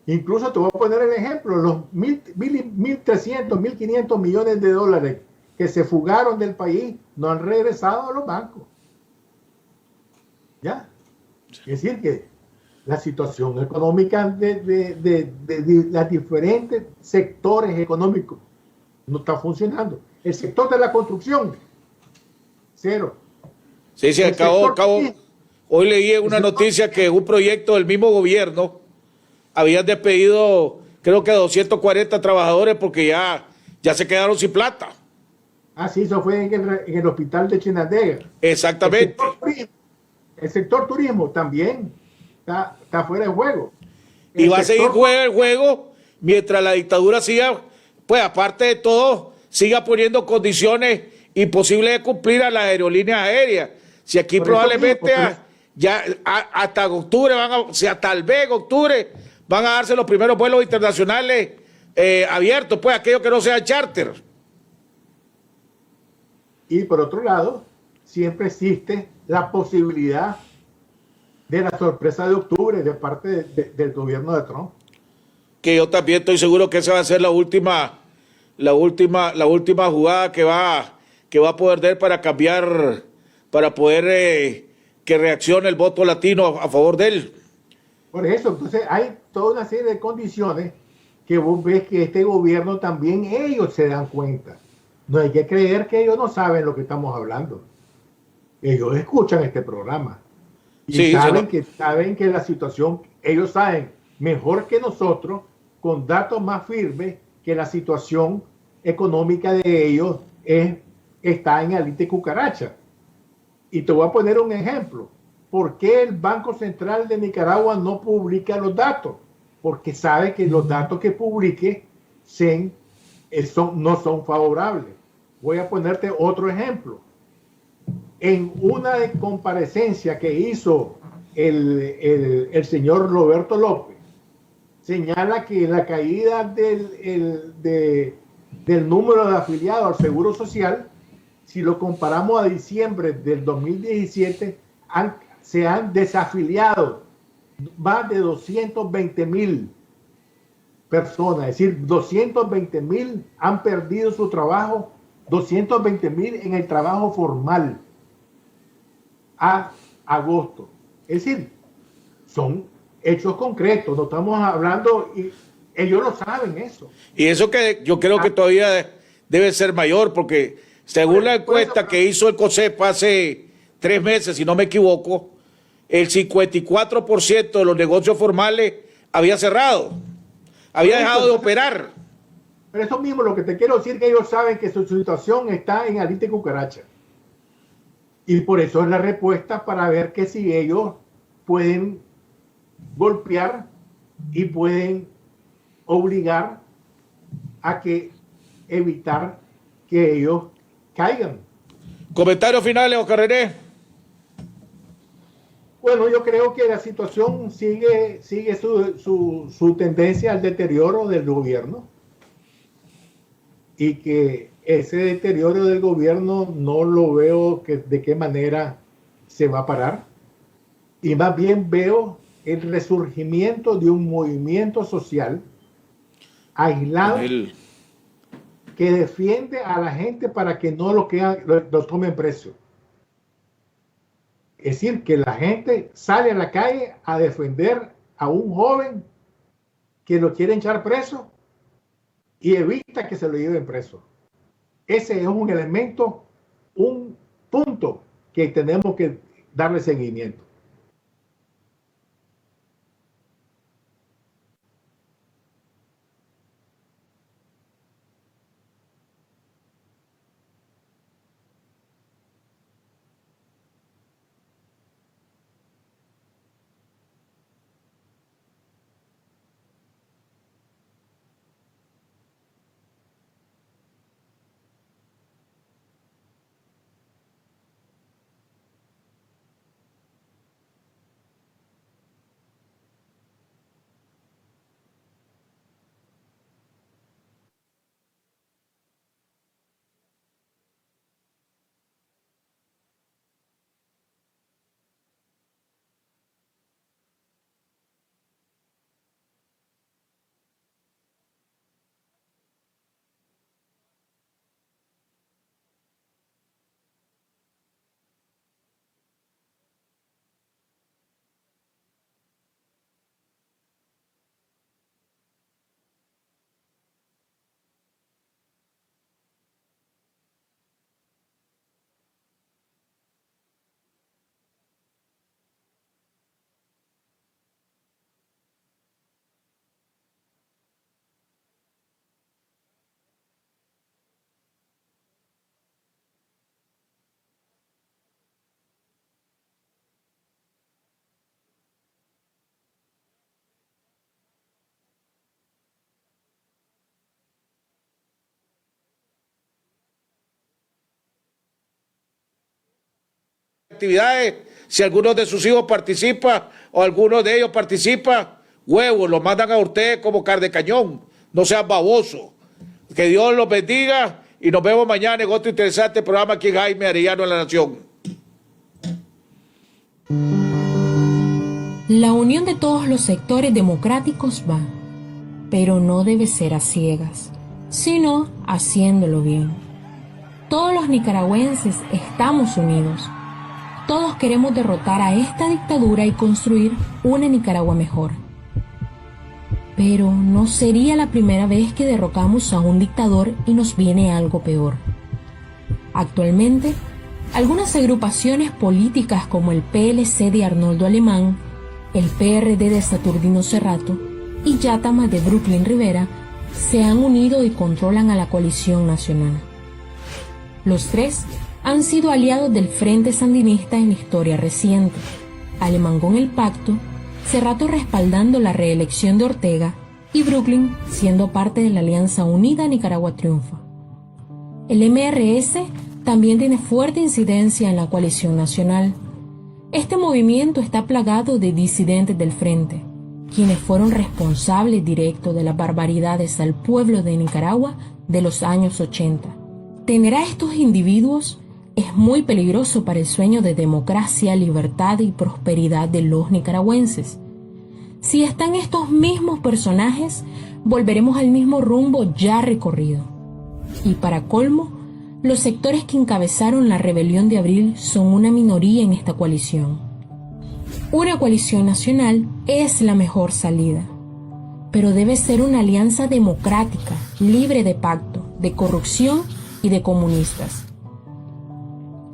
Incluso te voy a poner el ejemplo, los 1.300, 1.500 millones de dólares que se fugaron del país no han regresado a los bancos. ¿Ya? Es decir que la situación económica de los diferentes sectores económicos no está funcionando. El sector de la construcción, cero. Sí, acabó. Hoy leí una noticia que un proyecto del mismo gobierno habían despedido creo que 240 trabajadores porque ya se quedaron sin plata. Sí, eso fue en el hospital de Chinandega. Exactamente. El sector turismo también está fuera de juego. Y va a seguir el juego mientras la dictadura siga, pues aparte de todo, siga poniendo condiciones imposibles de cumplir a las aerolíneas aéreas. Si aquí probablemente ya hasta octubre hasta el vez octubre van a darse los primeros vuelos internacionales abiertos, pues aquellos que no sean charter. Y por otro lado, siempre existe la posibilidad de la sorpresa de octubre de parte del gobierno de Trump. Que yo también estoy seguro que esa va a ser la última jugada que va a poder dar para cambiar, para poder que reaccione el voto latino a favor de él. Por eso, entonces hay toda una serie de condiciones que vos ves que este gobierno también ellos se dan cuenta. No hay que creer que ellos no saben lo que estamos hablando. Ellos escuchan este programa y sí, saben que la situación, ellos saben mejor que nosotros, con datos más firmes, que la situación económica de ellos está en alita y cucaracha. Y te voy a poner un ejemplo. ¿Por qué el Banco Central de Nicaragua no publica los datos? Porque sabe que los datos que publique no son favorables. Voy a ponerte otro ejemplo. En una comparecencia que hizo el señor Roberto López, señala que la caída del número de afiliados al Seguro Social, si lo comparamos a diciembre del 2017, se han desafiliado más de 220,000 personas, es decir, 220,000 han perdido su trabajo, 220,000 en el trabajo formal a agosto. Es decir, son hechos concretos, no estamos hablando, y ellos lo saben eso. Y eso que yo creo que todavía debe ser mayor, porque según la encuesta que hizo el COSEP hace 3 meses, si no me equivoco, el 54% de los negocios formales había cerrado, había dejado de operar. Pero eso mismo, lo que te quiero decir, que ellos saben que su situación está en alita y cucaracha. Y por eso es la respuesta, para ver que si ellos pueden golpear y pueden obligar a evitar que ellos caigan. Comentarios finales, Oscar René. Bueno, yo creo que la situación sigue su tendencia al deterioro del gobierno, y que ese deterioro del gobierno no lo veo de qué manera se va a parar, y más bien veo el resurgimiento de un movimiento social aislado que defiende a la gente para que no lo tomen preso. Es decir, que la gente sale a la calle a defender a un joven que lo quieren echar preso y evita que se lo lleven preso. Ese es un elemento, un punto que tenemos que darle seguimiento. actividades, si alguno de sus hijos participa o alguno de ellos participa, huevos, los mandan a usted como car de cañón. No sean babosos. Que Dios los bendiga y nos vemos mañana en otro interesante programa aquí en Jaime Arellano en La Nación. La unión de todos los sectores democráticos va, pero no debe ser a ciegas, sino haciéndolo bien. Todos los nicaragüenses estamos unidos. Todos queremos derrotar a esta dictadura y construir una Nicaragua mejor. Pero no sería la primera vez que derrocamos a un dictador y nos viene algo peor. Actualmente, algunas agrupaciones políticas como el PLC de Arnoldo Alemán, el PRD de Saturnino Cerrato y Yatama de Brooklyn Rivera se han unido y controlan a la coalición nacional. Los tres han sido aliados del Frente Sandinista en la historia reciente, Alemán con el pacto, Cerrato respaldando la reelección de Ortega y Brooklyn siendo parte de la Alianza Unida Nicaragua Triunfa. El MRS también tiene fuerte incidencia en la coalición nacional. Este movimiento está plagado de disidentes del Frente, quienes fueron responsables directos de las barbaridades al pueblo de Nicaragua de los años 80. Tener a estos individuos es muy peligroso para el sueño de democracia, libertad y prosperidad de los nicaragüenses. Si están estos mismos personajes, volveremos al mismo rumbo ya recorrido. Y para colmo, los sectores que encabezaron la rebelión de abril son una minoría en esta coalición. Una coalición nacional es la mejor salida, pero debe ser una alianza democrática, libre de pacto, de corrupción y de comunistas.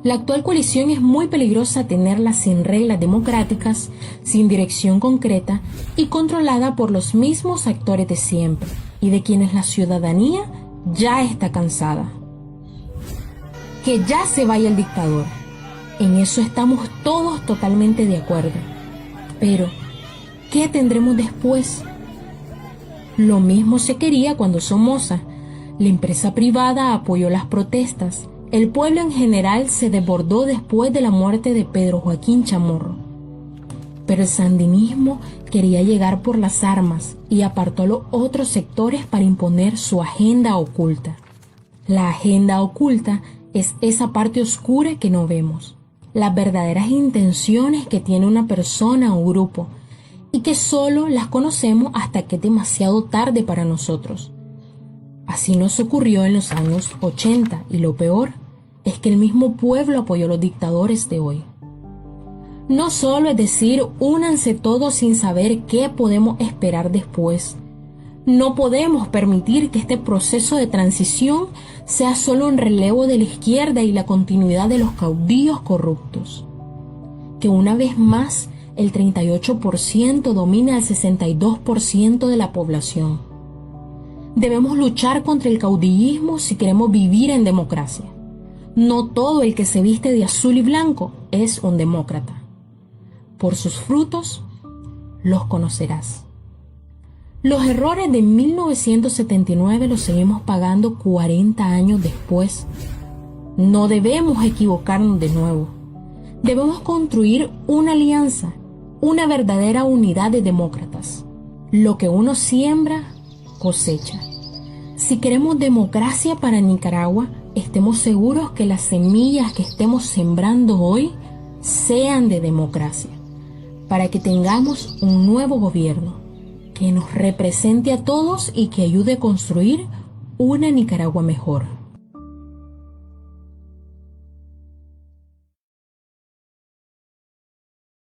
La actual coalición es muy peligrosa tenerla sin reglas democráticas, sin dirección concreta y controlada por los mismos actores de siempre y de quienes la ciudadanía ya está cansada. Que ya se vaya el dictador. En eso estamos todos totalmente de acuerdo. Pero, ¿qué tendremos después? Lo mismo se quería cuando Somoza, la empresa privada, apoyó las protestas. El pueblo en general se desbordó después de la muerte de Pedro Joaquín Chamorro. Pero el sandinismo quería llegar por las armas y apartó a los otros sectores para imponer su agenda oculta. La agenda oculta es esa parte oscura que no vemos, las verdaderas intenciones que tiene una persona o grupo y que solo las conocemos hasta que es demasiado tarde para nosotros. Así nos ocurrió en los años 80 y lo peor es que el mismo pueblo apoyó a los dictadores de hoy. No solo es decir, únanse todos sin saber qué podemos esperar después. No podemos permitir que este proceso de transición sea solo un relevo de la izquierda y la continuidad de los caudillos corruptos. Que una vez más el 38% domina el 62% de la población. Debemos luchar contra el caudillismo si queremos vivir en democracia. No todo el que se viste de azul y blanco es un demócrata. Por sus frutos los conocerás. Los errores de 1979 los seguimos pagando 40 años después. No debemos equivocarnos de nuevo. Debemos construir una alianza, una verdadera unidad de demócratas. Lo que uno siembra, cosecha. Si queremos democracia para Nicaragua, estemos seguros que las semillas que estemos sembrando hoy sean de democracia, para que tengamos un nuevo gobierno que nos represente a todos y que ayude a construir una Nicaragua mejor.